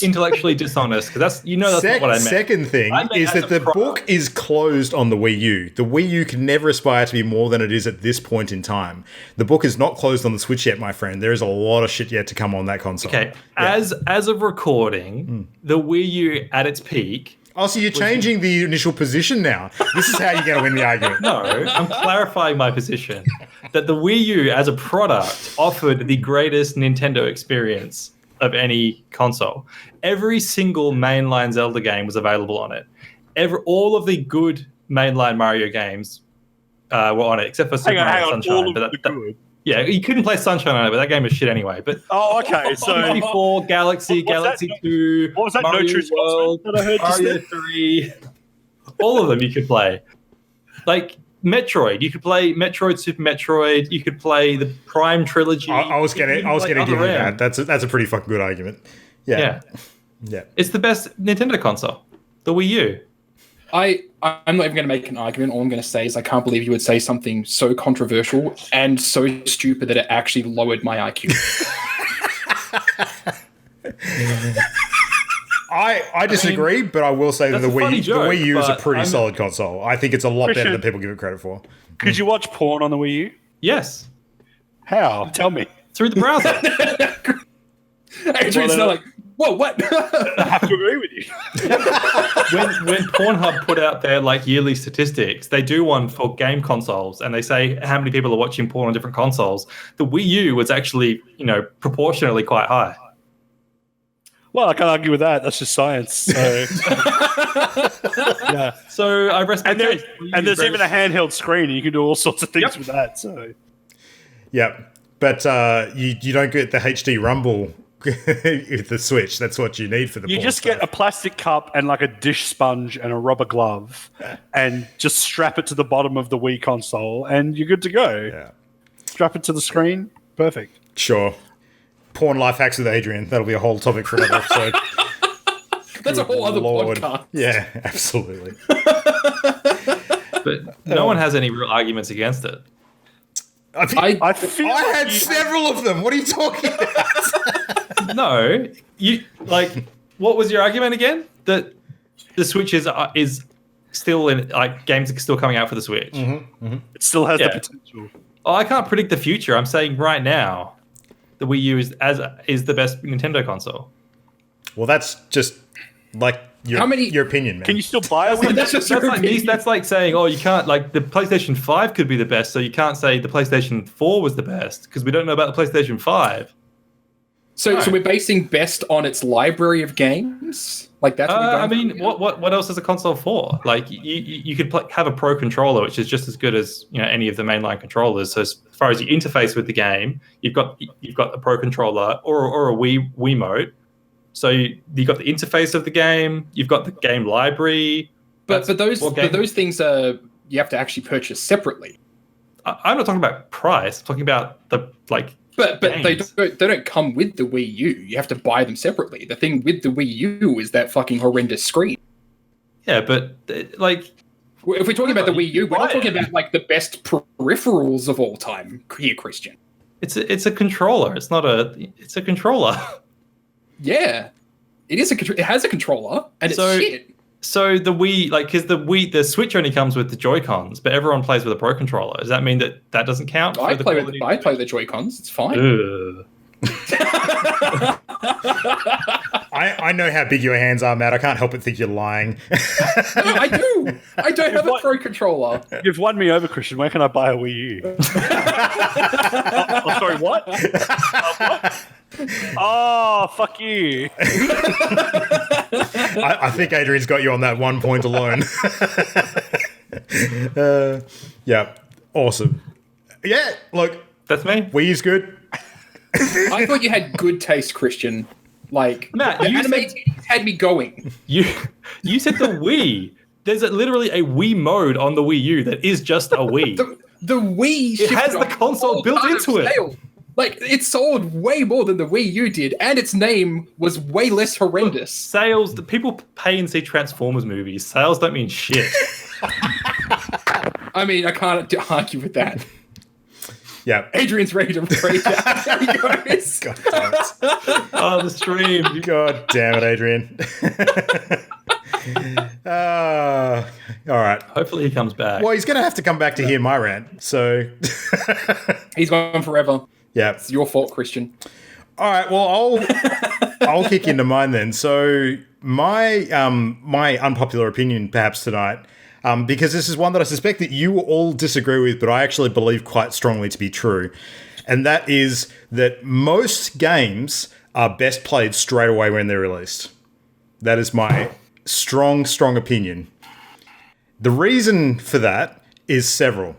intellectually dishonest because that's not what I meant. Second thing is that the book is closed on the Wii U. The Wii U can never aspire to be more than it is at this point in time. The book is not closed on the Switch yet, my friend. There is a lot of shit yet to come on that console. Okay, as of recording, the Wii U at its peak. Oh, so you're changing the initial position now. This is how you're going to win the argument. No, I'm clarifying my position. That the Wii U as a product offered the greatest Nintendo experience of any console. Every single mainline Zelda game was available on it. All of the good mainline Mario games were on it, except for Super Mario Sunshine. Yeah, you couldn't play Sunshine on it, but that game was shit anyway. But okay. So 64, Galaxy, Galaxy 2, what was that? Mario No True World, that I heard Mario 3, all of them you could play. Like Metroid, you could play Metroid, Super Metroid. You could play the Prime trilogy. I was gonna give you that. That's a pretty fucking good argument. Yeah. It's the best Nintendo console, the Wii U. I'm not even going to make an argument. All I'm going to say is I can't believe you would say something so controversial and so stupid that it actually lowered my IQ. I disagree, but I will say that the Wii U is a pretty solid console. I think it's a lot better than people give it credit for. Could you watch porn on the Wii U? Yes. How? Tell me. Through the browser. Adrian's not like, whoa, what? I have to agree with you. when Pornhub put out their yearly statistics, they do one for game consoles, and they say how many people are watching porn on different consoles. The Wii U was actually, proportionally quite high. Well, I can't argue with that. That's just science. So. Yeah. So I rest my case. And there's even a handheld screen, and you can do all sorts of things with that. So. Yeah, but you don't get the HD rumble with the Switch. That's what you need for the. You just get a plastic cup and a dish sponge and a rubber glove, and just strap it to the bottom of the Wii console, and you're good to go. Yeah. strap it to the screen. Perfect. Sure. Porn life hacks with Adrian. That'll be a whole topic for another episode. That's a whole other Lord. podcast. Yeah, absolutely. But no one has any real arguments against it. I had several of them. What are you talking about? No, you like. What was your argument again? That the Switch is still in, like, games are still coming out for the Switch. It still has the potential. Oh, I can't predict the future. I'm saying right now, the Wii U is the best Nintendo console. Well, that's just like your opinion, man. Can you still buy a Wii? That's like saying, oh, you can't, like, the PlayStation 5 could be the best, so you can't say the PlayStation 4 was the best because we don't know about the PlayStation 5. So we're basing best on its library of games? Like that's what I mean, what else is a console for? Like you could have a Pro controller, which is just as good as any of the mainline controllers. So as far as you interface with the game, you've got a Pro controller or a Wiimote. So you've got the interface of the game, you've got the game library. But those things you have to actually purchase separately. I'm not talking about price. I'm talking about the But they don't come with the Wii U. You have to buy them separately. The thing with the Wii U is that fucking horrendous screen. Yeah, but like, if we're talking about the Wii U, we're not talking about like the best peripherals of all time here, Christian. It's a controller. It's a controller. Yeah, it is it has a controller, and it's shit. So the Wii, because the Switch only comes with the Joy-Cons, but everyone plays with a Pro controller. Does that mean that doesn't count? I play the Joy-Cons. It's fine. I know how big your hands are, Matt. I can't help but think you're lying. No, I do. I don't have a Pro controller. You've won me over, Christian. Where can I buy a Wii U? Sorry, what? What? Oh, fuck you. I think Adrian's got you on that 1 point alone. Yeah, awesome. Yeah, look. That's me. Wii U's good. I thought you had good taste, Christian. Like, Matt, the anime titties had me going. You said the Wii. There's literally a Wii mode on the Wii U that is just a Wii. The Wii. It has the console built into it. Like, it sold way more than the Wii U did, and its name was way less horrendous. Sales, the people pay and see Transformers movies. Sales don't mean shit. I mean, I can't argue with that. Yeah. Adrian's ready to break out. There he goes. God damn it. Oh, the stream. God damn it, Adrian. All right. Hopefully he comes back. Well, he's going to have to come back to hear my rant, so... He's gone forever. Yeah. It's your fault, Christian. All right, well, I'll kick into mine then. So my unpopular opinion perhaps tonight, because this is one that I suspect that you all disagree with, but I actually believe quite strongly to be true. And that is that most games are best played straight away when they're released. That is my strong opinion. The reason for that is several.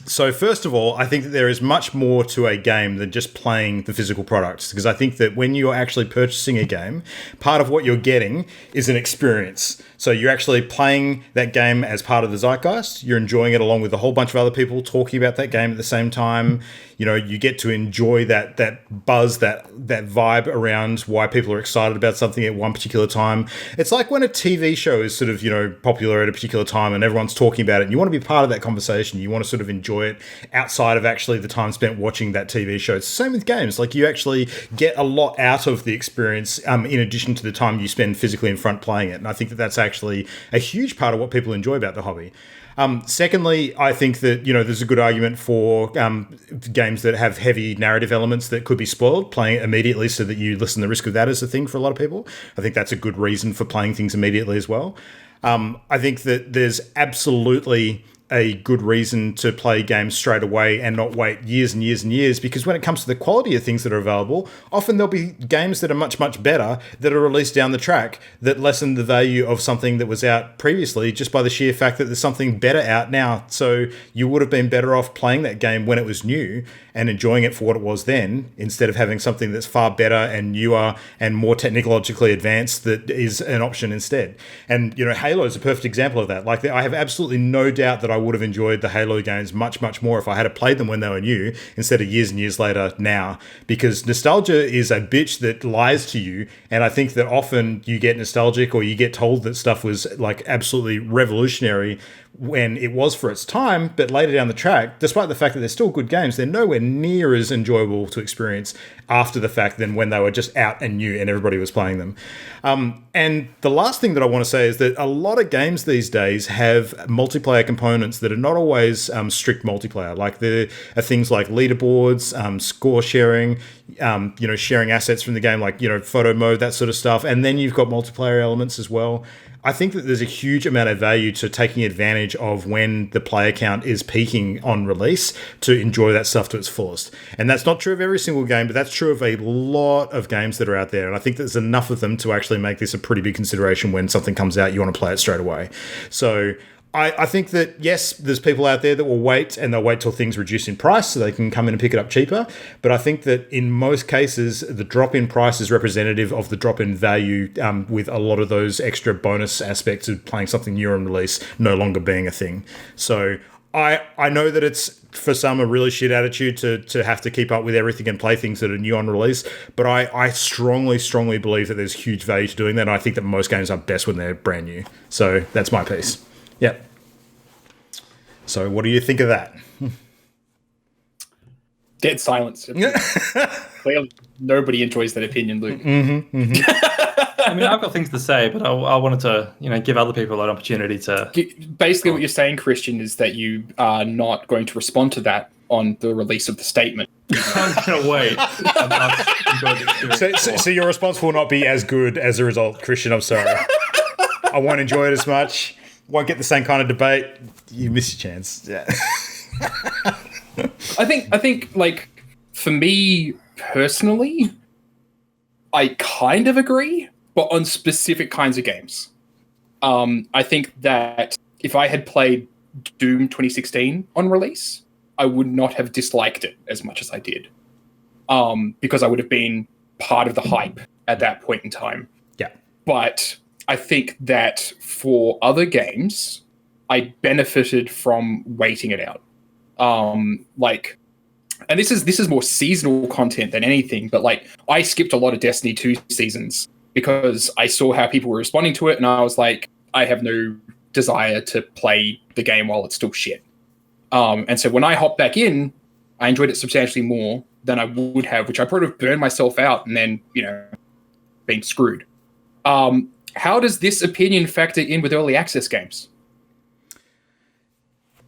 So first of all, I think that there is much more to a game than just playing the physical products, because I think that when you're actually purchasing a game, part of what you're getting is an experience. So you're actually playing that game as part of the zeitgeist. You're enjoying it along with a whole bunch of other people talking about that game at the same time. You know, you get to enjoy that buzz, that vibe around why people are excited about something at one particular time. It's like when a TV show is sort of, popular at a particular time and everyone's talking about it, and you want to be part of that conversation. You want to sort of enjoy it outside of actually the time spent watching that TV show. It's the same with games. Like, you actually get a lot out of the experience in addition to the time you spend physically in front playing it. And I think that that's actually a huge part of what people enjoy about the hobby. Secondly, I think that, there's a good argument for games that have heavy narrative elements that could be spoiled, playing it immediately so that you lessen the risk of that as a thing for a lot of people. I think that's a good reason for playing things immediately as well. I think that there's absolutely a good reason to play games straight away and not wait years and years and years, because when it comes to the quality of things that are available, often there'll be games that are much, much better that are released down the track that lessen the value of something that was out previously just by the sheer fact that there's something better out now. So you would have been better off playing that game when it was new and enjoying it for what it was then, instead of having something that's far better and newer and more technologically advanced that is an option instead. And, Halo is a perfect example of that. Like, I have absolutely no doubt that I would have enjoyed the Halo games much, much more if I had played them when they were new instead of years and years later now. Because nostalgia is a bitch that lies to you, and I think that often you get nostalgic or you get told that stuff was like absolutely revolutionary when it was for its time, but later down the track, despite the fact that they're still good games, they're nowhere near as enjoyable to experience after the fact than when they were just out and new and everybody was playing them. And the last thing that I want to say is that a lot of games these days have multiplayer components that are not always strict multiplayer. Like there are things like leaderboards, score sharing, sharing assets from the game, like, photo mode, that sort of stuff. And then you've got multiplayer elements as well. I think that there's a huge amount of value to taking advantage of when the player count is peaking on release to enjoy that stuff to its fullest. And that's not true of every single game, but that's true of a lot of games that are out there. And I think there's enough of them to actually make this a pretty big consideration when something comes out, you want to play it straight away. So I think that, yes, there's people out there that will wait, and they'll wait till things reduce in price so they can come in and pick it up cheaper. But I think that in most cases, the drop in price is representative of the drop in value, with a lot of those extra bonus aspects of playing something new on release no longer being a thing. So I know that it's, for some, a really shit attitude to have to keep up with everything and play things that are new on release. But I strongly, strongly believe that there's huge value to doing that. And I think that most games are best when they're brand new. So that's my piece. Yeah. So what do you think of that? Dead silence. Clearly, nobody enjoys that opinion, Luke. I mean, I've got things to say, but I wanted to, give other people an opportunity to. Basically, what you're saying, Christian, is that you are not going to respond to that on the release of the statement. I'm going to wait. So your response will not be as good as a result, Christian. I'm sorry. I won't enjoy it as much. Won't get the same kind of debate. You miss your chance. Yeah. I think, like, for me personally, I kind of agree, but on specific kinds of games. I think that if I had played Doom 2016 on release, I would not have disliked it as much as I did. Because I would have been part of the hype at that point in time. Yeah. But I think that for other games, I benefited from waiting it out. And this is more seasonal content than anything, but like I skipped a lot of Destiny 2 seasons because I saw how people were responding to it, and I was like, I have no desire to play the game while it's still shit. And so when I hopped back in, I enjoyed it substantially more than I would have, which I probably would have burned myself out and then, been screwed. How does this opinion factor in with early access games?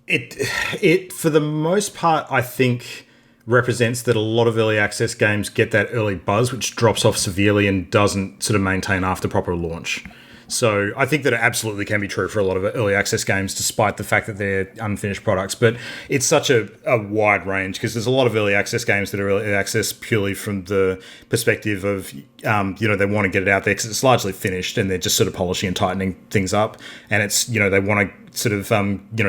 It for the most part, I think, represents that a lot of early access games get that early buzz, which drops off severely and doesn't sort of maintain after proper launch. So I think that it absolutely can be true for a lot of early access games, despite the fact that they're unfinished products. But it's such a wide range, because there's a lot of early access games that are early access purely from the perspective of, they want to get it out there because it's largely finished and they're just sort of polishing and tightening things up. And it's, they want to sort of,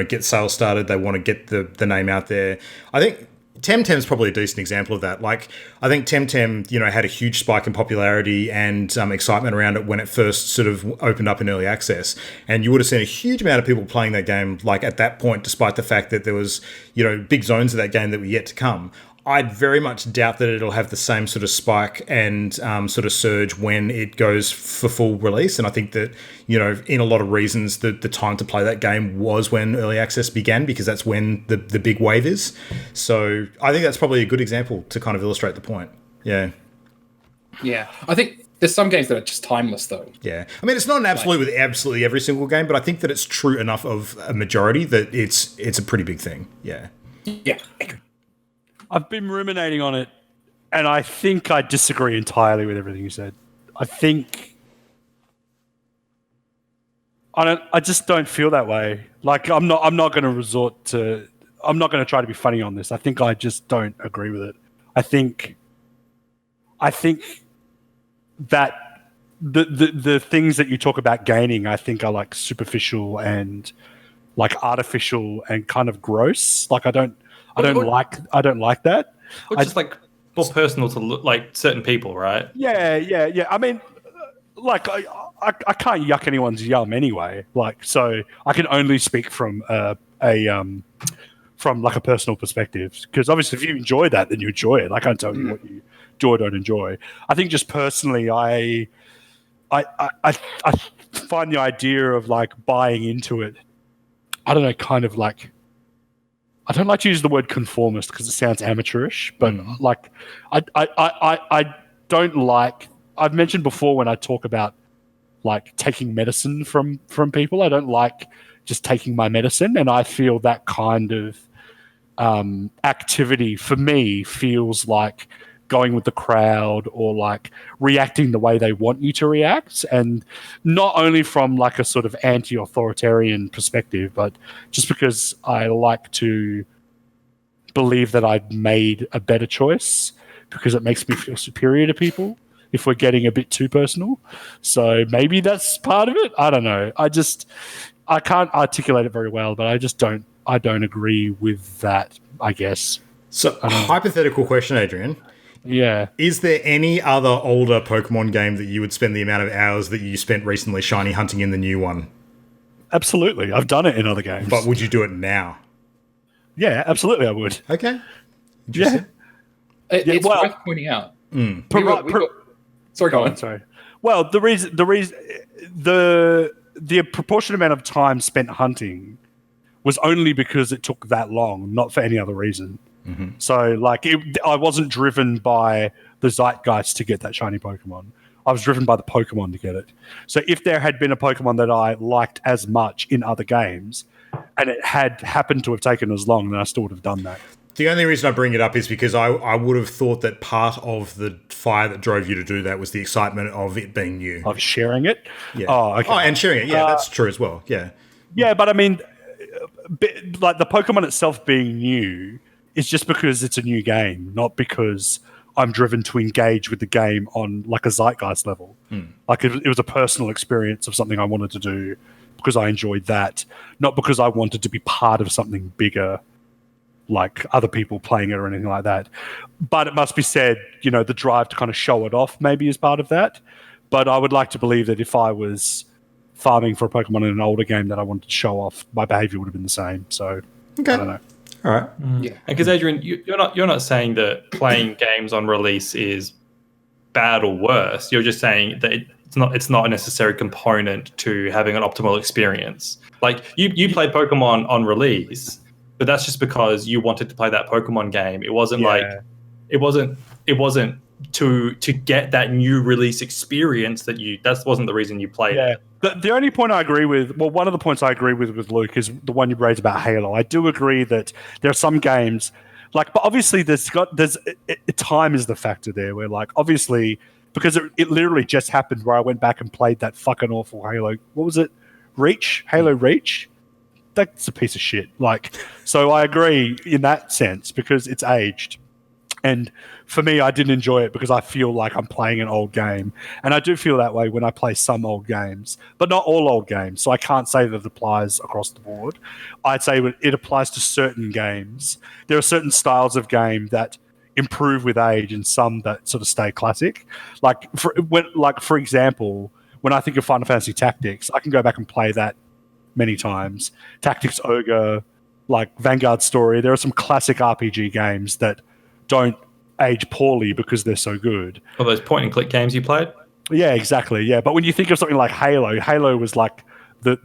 get sales started. They want to get the name out there. I think Temtem's probably a decent example of that. Like, I think Temtem, had a huge spike in popularity and excitement around it when it first sort of opened up in early access. And you would have seen a huge amount of people playing that game, like, at that point, despite the fact that there was, big zones of that game that were yet to come. I'd very much doubt that it'll have the same sort of spike and sort of surge when it goes for full release. And I think that, in a lot of reasons, the time to play that game was when early access began, because that's when the big wave is. So I think that's probably a good example to kind of illustrate the point. Yeah. Yeah. I think there's some games that are just timeless, though. Yeah. I mean, it's not an absolute with absolutely every single game, but I think that it's true enough of a majority that it's a pretty big thing. Yeah. Yeah. I've been ruminating on it, and I think I disagree entirely with everything you said. I just don't feel that way. Like, I'm not going to try to be funny on this. I think I just don't agree with it. I think that the things that you talk about gaining, I think, are like superficial and like artificial and kind of gross. Like, I don't like that. Which is like more personal to like certain people, right? Yeah. I mean, like I can't yuck anyone's yum anyway. Like, so I can only speak from from like a personal perspective, because obviously if you enjoy that, then you enjoy it. I can't tell you what you do or don't enjoy. I think just personally, I find the idea of like buying into it, I don't know, kind of like, I don't like to use the word conformist because it sounds amateurish, but like I don't like, I've mentioned before when I talk about like taking medicine from people, I don't like just taking my medicine, and I feel that kind of activity for me feels like going with the crowd or like reacting the way they want you to react, and not only from like a sort of anti-authoritarian perspective, but just because I like to believe that I've made a better choice, because it makes me feel superior to people if we're getting a bit too personal. So maybe that's part of it. I don't know. I can't articulate it very well, but I don't agree with that, I guess. So, hypothetical question, Adrian. Yeah. Is there any other older Pokemon game that you would spend the amount of hours that you spent recently shiny hunting in the new one? Absolutely. I've done it in other games. But would you do it now? Yeah, absolutely I would. Okay. Yeah. It's worth pointing out. Sorry, go on. Sorry. Well, the proportionate amount of time spent hunting was only because it took that long, not for any other reason. Mm-hmm. So, like, I wasn't driven by the zeitgeist to get that shiny Pokemon. I was driven by the Pokemon to get it. So if there had been a Pokemon that I liked as much in other games, and it had happened to have taken as long, then I still would have done that. The only reason I bring it up is because I would have thought that part of the fire that drove you to do that was the excitement of it being new. Of sharing it? Yeah. Oh, okay. Oh, and sharing it. Yeah, that's true as well. Yeah. Yeah, but I mean, like the Pokemon itself being new is just because it's a new game, not because I'm driven to engage with the game on like a zeitgeist level. Like it was a personal experience of something I wanted to do because I enjoyed that, not because I wanted to be part of something bigger, like other people playing it or anything like that. But it must be said, you know, the drive to kind of show it off maybe is part of that. But I would like to believe that if I was farming for a Pokemon in an older game that I wanted to show off, my behavior would have been the same. So okay. I don't know. All right. Yeah. Because Adrian, you're not saying that playing games on release is bad or worse. You're just saying that it's not a necessary component to having an optimal experience. Like you played Pokemon on release, but that's just because you wanted to play that Pokemon game. It wasn't it wasn't to get that new release experience that wasn't the reason you played it. The only point I agree with, well, one of the points I agree with Luke is the one you raised about Halo. I do agree that there are some games, like, but obviously time is the factor there. Where like obviously because it literally just happened where I went back and played that fucking awful Halo. What was it? Halo Reach. That's a piece of shit. Like, so I agree in that sense because it's aged. And for me, I didn't enjoy it because I feel like I'm playing an old game. And I do feel that way when I play some old games, but not all old games. So I can't say that it applies across the board. I'd say it applies to certain games. There are certain styles of game that improve with age and some that sort of stay classic. Like, for example, when I think of Final Fantasy Tactics, I can go back and play that many times. Tactics Ogre, like Vanguard Story. There are some classic RPG games that don't age poorly because they're so good. All those point and click games you played? Yeah, exactly. Yeah, but when you think of something like Halo was like the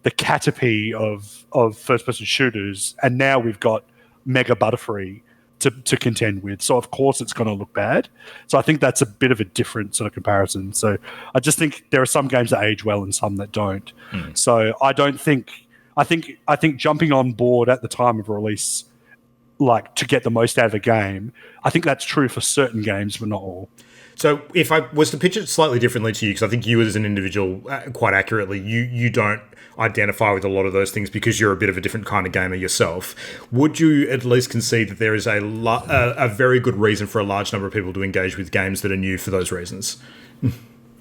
Caterpie of first person shooters, and now we've got Mega Butterfree to contend with. So of course it's going to look bad. So I think that's a bit of a different sort of comparison. So I just think there are some games that age well and some that don't. So I think jumping on board at the time of release, like to get the most out of the game, I think that's true for certain games, but not all. So if I was to pitch it slightly differently to you, because I think you as an individual, quite accurately, you don't identify with a lot of those things because you're a bit of a different kind of gamer yourself. Would you at least concede that there is a very good reason for a large number of people to engage with games that are new for those reasons?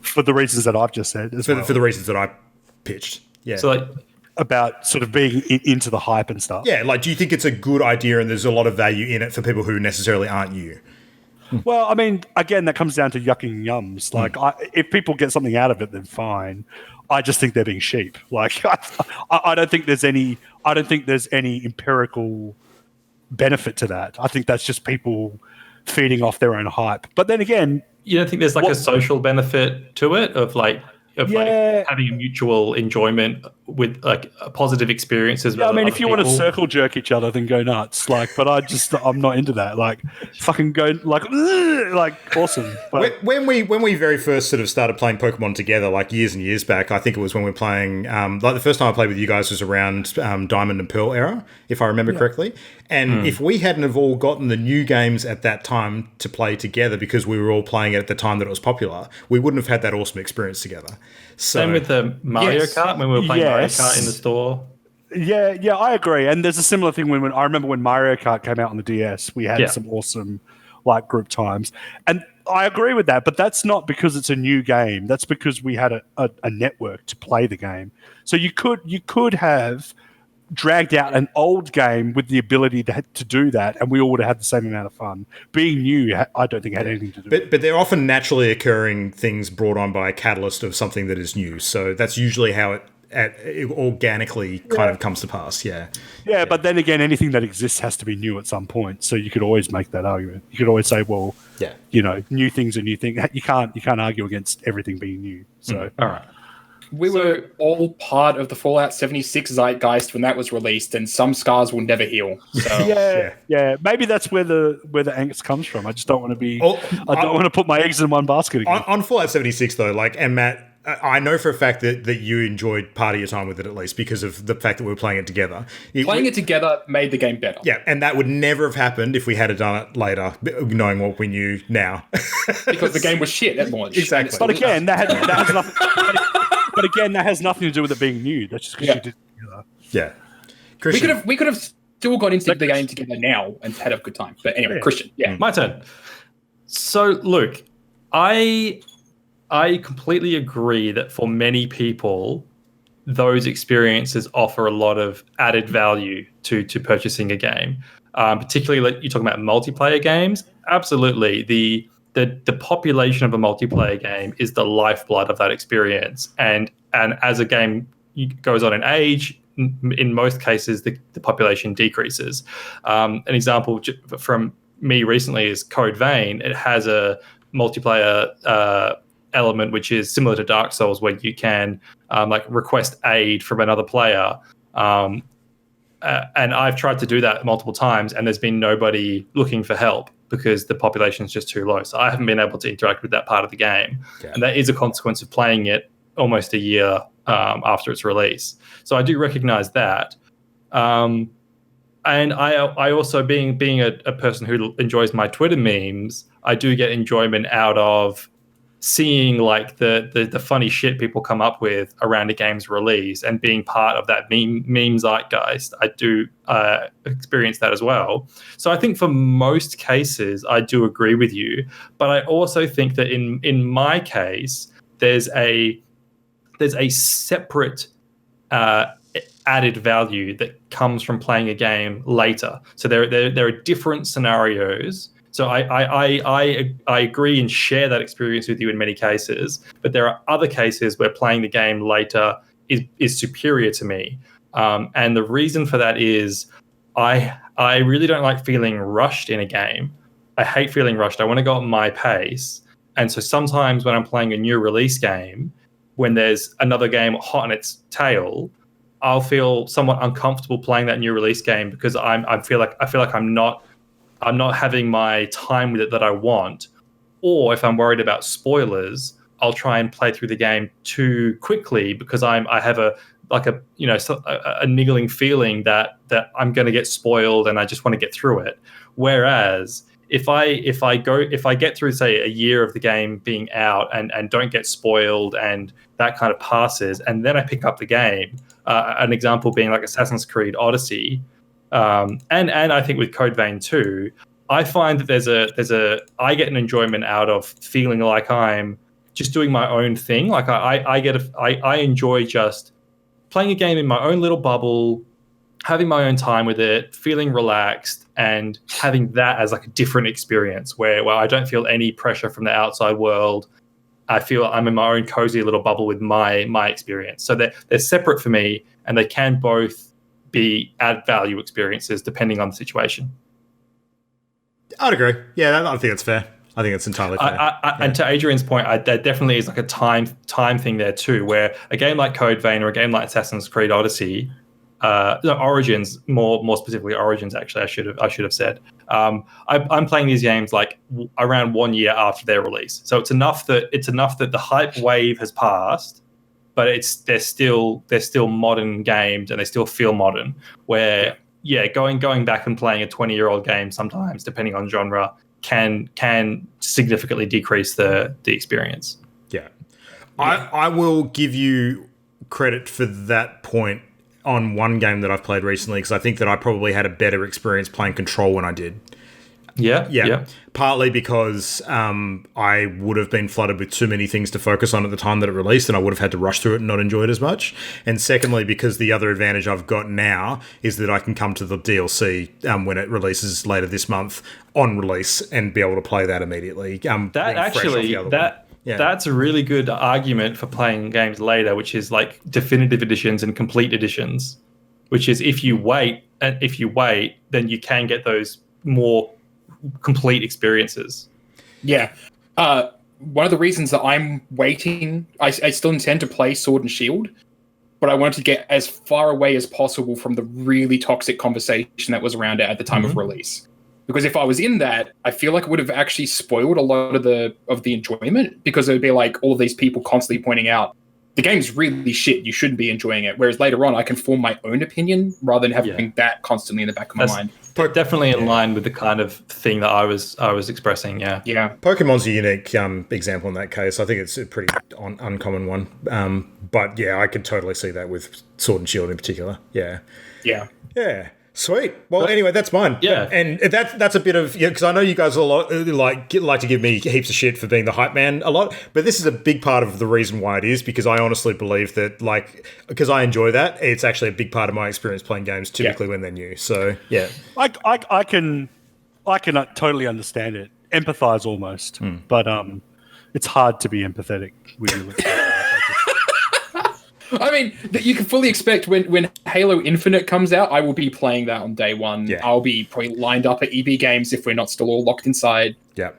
For the reasons that I've just said. For the reasons that I pitched. Yeah. So like, about sort of being into the hype and stuff. Yeah, like, do you think it's a good idea and there's a lot of value in it for people who necessarily aren't you? Well, I mean, again, that comes down to yucking yums. Like, if people get something out of it, then fine. I just think they're being sheep. Like, I don't think there's any. I don't think there's any empirical benefit to that. I think that's just people feeding off their own hype. But then again, you don't think there's like a social benefit to it of like having a mutual enjoyment with like positive experiences. Yeah, with I mean, other if you want to people? circle jerk each other, then go nuts. Like, but I'm not into that. Like, fucking go like awesome. But when we very first sort of started playing Pokemon together, like years and years back, I think it was when we were playing. Like the first time I played with you guys was around Diamond and Pearl era, if I remember correctly. And if we hadn't have all gotten the new games at that time to play together because we were all playing it at the time that it was popular, we wouldn't have had that awesome experience together. So, same with the Mario Kart when we were playing Mario Kart in the store. Yeah, I agree. And there's a similar thing when I remember when Mario Kart came out on the DS, we had some awesome like group times. And I agree with that, but that's not because it's a new game. That's because we had a network to play the game. So you could have dragged out an old game with the ability to do that, and we all would have had the same amount of fun. Being new, I don't think had anything to do with it. But they're often naturally occurring things brought on by a catalyst of something that is new. So that's usually how it organically kind of comes to pass. Yeah, but then again, anything that exists has to be new at some point. So you could always make that argument. You could always say, well, new things are new things. You can't argue against everything being new. So all right. We were all part of the Fallout 76 zeitgeist when that was released, and some scars will never heal. So. yeah. Maybe that's where the angst comes from. I just don't want to be. I don't want to put my eggs in one basket again. On Fallout 76, though, and Matt, I know for a fact that you enjoyed part of your time with it, at least because of the fact that we were playing it together. Playing it together made the game better. Yeah, and that would never have happened if we had done it later, knowing what we knew now. Because the game was shit at launch. Exactly. But again, that has nothing. But again, that has nothing to do with it being new. That's just because you did it together. Yeah. Christian. We could have still got into the game together now and had a good time. But anyway, Christian, my turn. So, Luke, I completely agree that for many people, those experiences offer a lot of added value to purchasing a game. Particularly, like you're talking about multiplayer games. Absolutely, the population of a multiplayer game is the lifeblood of that experience. And as a game goes on in age, in most cases, the population decreases. An example from me recently is Code Vein. It has a multiplayer element which is similar to Dark Souls, where you can request aid from another player. And I've tried to do that multiple times, and there's been nobody looking for help because the population is just too low. So I haven't been able to interact with that part of the game. Yeah. And that is a consequence of playing it almost a year after its release. So I do recognize that. And I also, being a person who enjoys my Twitter memes, I do get enjoyment out of seeing like the funny shit people come up with around a game's release and being part of that meme zeitgeist. I do experience that as well. So I think for most cases, I do agree with you. But I also think that in my case, there's a separate added value that comes from playing a game later. So there are different scenarios. So I agree and share that experience with you in many cases, but there are other cases where playing the game later is superior to me. And the reason for that is I really don't like feeling rushed in a game. I hate feeling rushed. I want to go at my pace. And so sometimes when I'm playing a new release game, when there's another game hot on its tail, I'll feel somewhat uncomfortable playing that new release game because I feel like I'm not having my time with it that I want. Or if I'm worried about spoilers, I'll try and play through the game too quickly because I have a niggling feeling that I'm going to get spoiled and I just want to get through it. Whereas if I get through, say, a year of the game being out and don't get spoiled and that kind of passes, and then I pick up the game, an example being like Assassin's Creed Odyssey, and I think with Code Vein too, I find that I get an enjoyment out of feeling like I'm just doing my own thing. Like I enjoy just playing a game in my own little bubble, having my own time with it, feeling relaxed, and having that as like a different experience where I don't feel any pressure from the outside world. I feel I'm in my own cozy little bubble with my experience. So they're separate for me, and they can both be add value experiences depending on the situation. I'd agree. Yeah, I think that's fair. I think it's entirely fair. And to Adrian's point, there definitely is like a time thing there too, where a game like Code Vein or a game like Assassin's Creed Odyssey, Origins, more specifically Origins, actually, I should have said. I'm playing these games like around 1 year after their release, so it's enough that the hype wave has passed, but they're still modern games and they still feel modern. Where going back and playing a 20-year-old game sometimes, depending on genre, can significantly decrease the experience. Yeah. I will give you credit for that point on one game that I've played recently, because I think that I probably had a better experience playing Control when I did. Yeah. Partly because I would have been flooded with too many things to focus on at the time that it released, and I would have had to rush through it and not enjoy it as much. And secondly, because the other advantage I've got now is that I can come to the DLC when it releases later this month on release and be able to play that immediately. That's a really good argument for playing games later, which is like definitive editions and complete editions, which is if you wait, then you can get those more complete experiences. Yeah. One of the reasons that I'm waiting, I still intend to play Sword and Shield, but I wanted to get as far away as possible from the really toxic conversation that was around it at the time of release. Because if I was in that, I feel like it would have actually spoiled a lot of the enjoyment, because it would be like all of these people constantly pointing out, the game's really shit, you shouldn't be enjoying it. Whereas later on, I can form my own opinion rather than having that constantly in the back of my mind. Definitely in line with the kind of thing that I was expressing, yeah. Pokemon's a unique example in that case. I think it's a pretty uncommon one. But yeah, I could totally see that with Sword and Shield in particular. Yeah. Sweet. Well, anyway, that's mine. Yeah, and that's a bit of because I know you guys a lot like to give me heaps of shit for being the hype man a lot, but this is a big part of the reason why it is, because I honestly believe that because I enjoy that, it's actually a big part of my experience playing games typically when they're new. So yeah, I can totally understand it, empathize almost, but it's hard to be empathetic with you. I mean, you can fully expect when Halo Infinite comes out, I will be playing that on day one. Yeah. I'll be probably lined up at EB Games if we're not still all locked inside,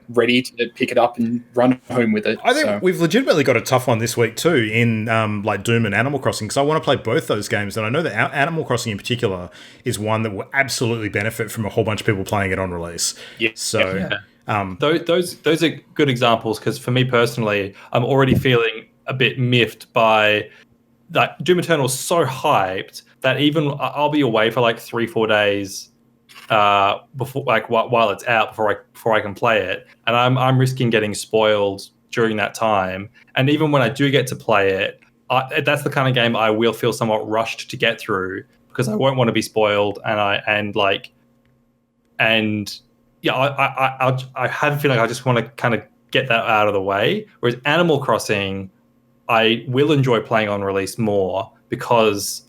ready to pick it up and run home with it. I think we've legitimately got a tough one this week too in like Doom and Animal Crossing, because I want to play both those games, and I know that Animal Crossing in particular is one that will absolutely benefit from a whole bunch of people playing it on release. Yeah. So those are good examples, because for me personally, I'm already feeling a bit miffed by that Doom Eternal's so hyped that even I'll be away for like 3-4 days before, like while it's out, before I can play it, and I'm risking getting spoiled during that time. And even when I do get to play it, that's the kind of game I will feel somewhat rushed to get through, because I won't want to be spoiled, I have a feeling I just want to kind of get that out of the way. Whereas Animal Crossing, I will enjoy playing on release more, because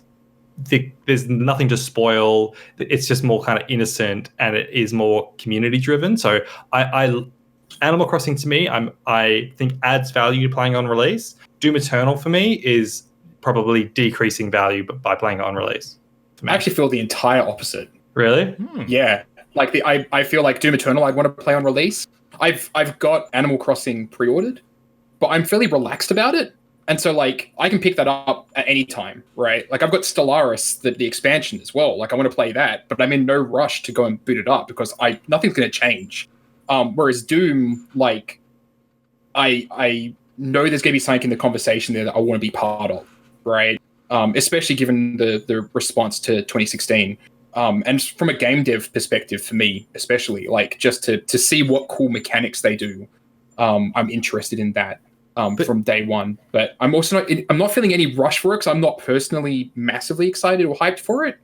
there's nothing to spoil. It's just more kind of innocent, and it is more community driven. So Animal Crossing to me, I think adds value to playing on release. Doom Eternal for me is probably decreasing value by playing it on release. I actually feel the entire opposite. Really? Yeah. Like I feel like Doom Eternal I'd want to play on release. I've got Animal Crossing pre-ordered, but I'm fairly relaxed about it. And so, like, I can pick that up at any time, right? Like, I've got Stellaris, the expansion as well. Like, I want to play that, but I'm in no rush to go and boot it up, because nothing's going to change. Whereas Doom, like, I know there's going to be something in the conversation there that I want to be part of, right? Especially given the response to 2016. And from a game dev perspective, for me, especially, like, just to see what cool mechanics they do, I'm interested in that. From day one, but I'm also not feeling any rush for it, because I'm not personally massively excited or hyped for it,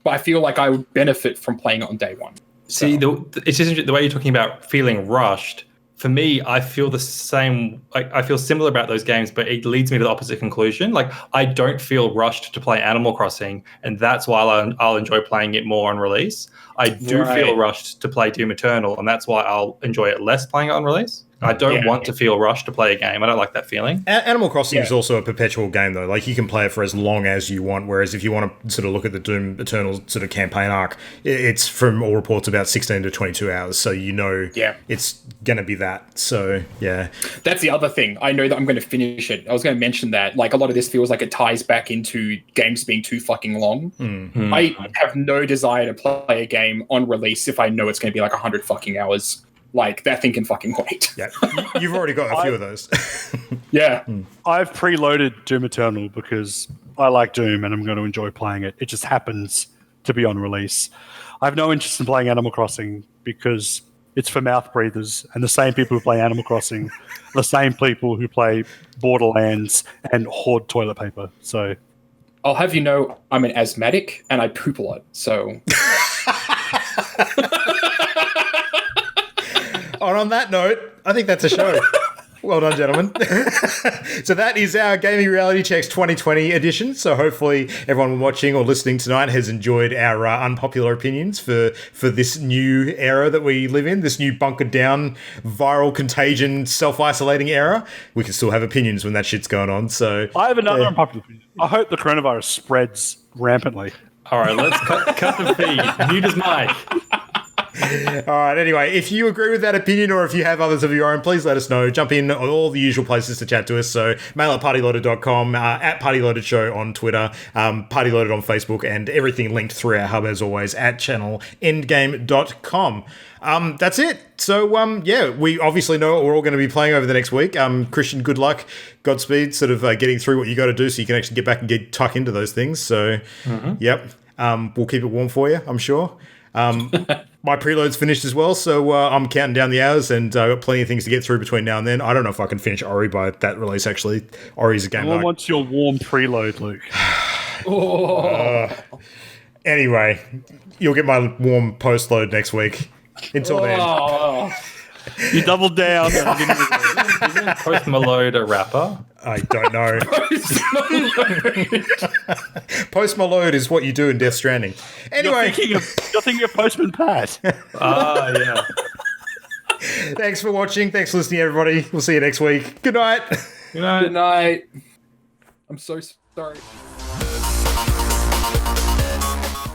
but I feel like I would benefit from playing it on day one. See, it's just the way you're talking about feeling rushed. for me, I feel the same. Like I feel similar about those games, but it leads me to the opposite conclusion. Like I don't feel rushed to play Animal Crossing, and that's why I'll enjoy playing it more on release. I do feel rushed to play Doom Eternal, and that's why I'll enjoy it less playing it on release. I don't want to feel rushed to play a game. I don't like that feeling. Animal Crossing is also a perpetual game, though. Like, you can play it for as long as you want, whereas if you want to sort of look at the Doom Eternal sort of campaign arc, it's, from all reports, about 16 to 22 hours, so you know it's going to be that. So, yeah. That's the other thing. I know that I'm going to finish it. I was going to mention that. Like, a lot of this feels like it ties back into games being too fucking long. Mm-hmm. I have no desire to play a game on release if I know it's going to be like 100 fucking hours. Like, that thing can fucking wait. Yeah, you've already got a few of those. Yeah. I've preloaded Doom Eternal because I like Doom and I'm going to enjoy playing it. It just happens to be on release. I have no interest in playing Animal Crossing because it's for mouth breathers, and the same people who play Animal Crossing are the same people who play Borderlands and hoard toilet paper. So, I'll have you know, I'm an asthmatic and I poop a lot, so... On that note, I think that's a show. Well done, gentlemen. So that is our Gaming Reality Checks 2020 edition. So hopefully everyone watching or listening tonight has enjoyed our unpopular opinions for this new era that we live in, this new bunkered down, viral contagion, self-isolating era. We can still have opinions when that shit's going on. So I have another unpopular opinion. I hope the coronavirus spreads rampantly. All right, let's cut the feed. Mute his mic. All right, anyway, if you agree with that opinion or if you have others of your own, please let us know. Jump in on all the usual places to chat to us. So mail at partyloaded.com, at partyloaded show on Twitter, partyloaded on Facebook, and everything linked through our hub, as always, at channelendgame.com. That's it. So, we obviously know what we're all going to be playing over the next week. Christian, good luck. Godspeed, sort of getting through what you got to do so you can actually get back and tuck into those things. So, yep, we'll keep it warm for you, I'm sure. My preload's finished as well, so I'm counting down the hours, and I've got plenty of things to get through between now and then. I don't know if I can finish Ori by that release, actually. Ori's a game. I want your warm preload, Luke. Anyway, you'll get my warm post-load next week. Until then. You doubled down. Isn't Post Malone a rapper? I don't know. Post Malone is what you do in Death Stranding. Anyway, you're thinking of Postman Pat. Yeah. Thanks for watching. Thanks for listening, everybody. We'll see you next week. Good night. Good night. Good night. I'm so sorry.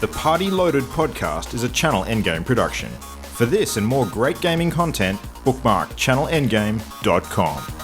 The Party Loaded podcast is a Channel Endgame production. For this and more great gaming content, bookmark channelendgame.com.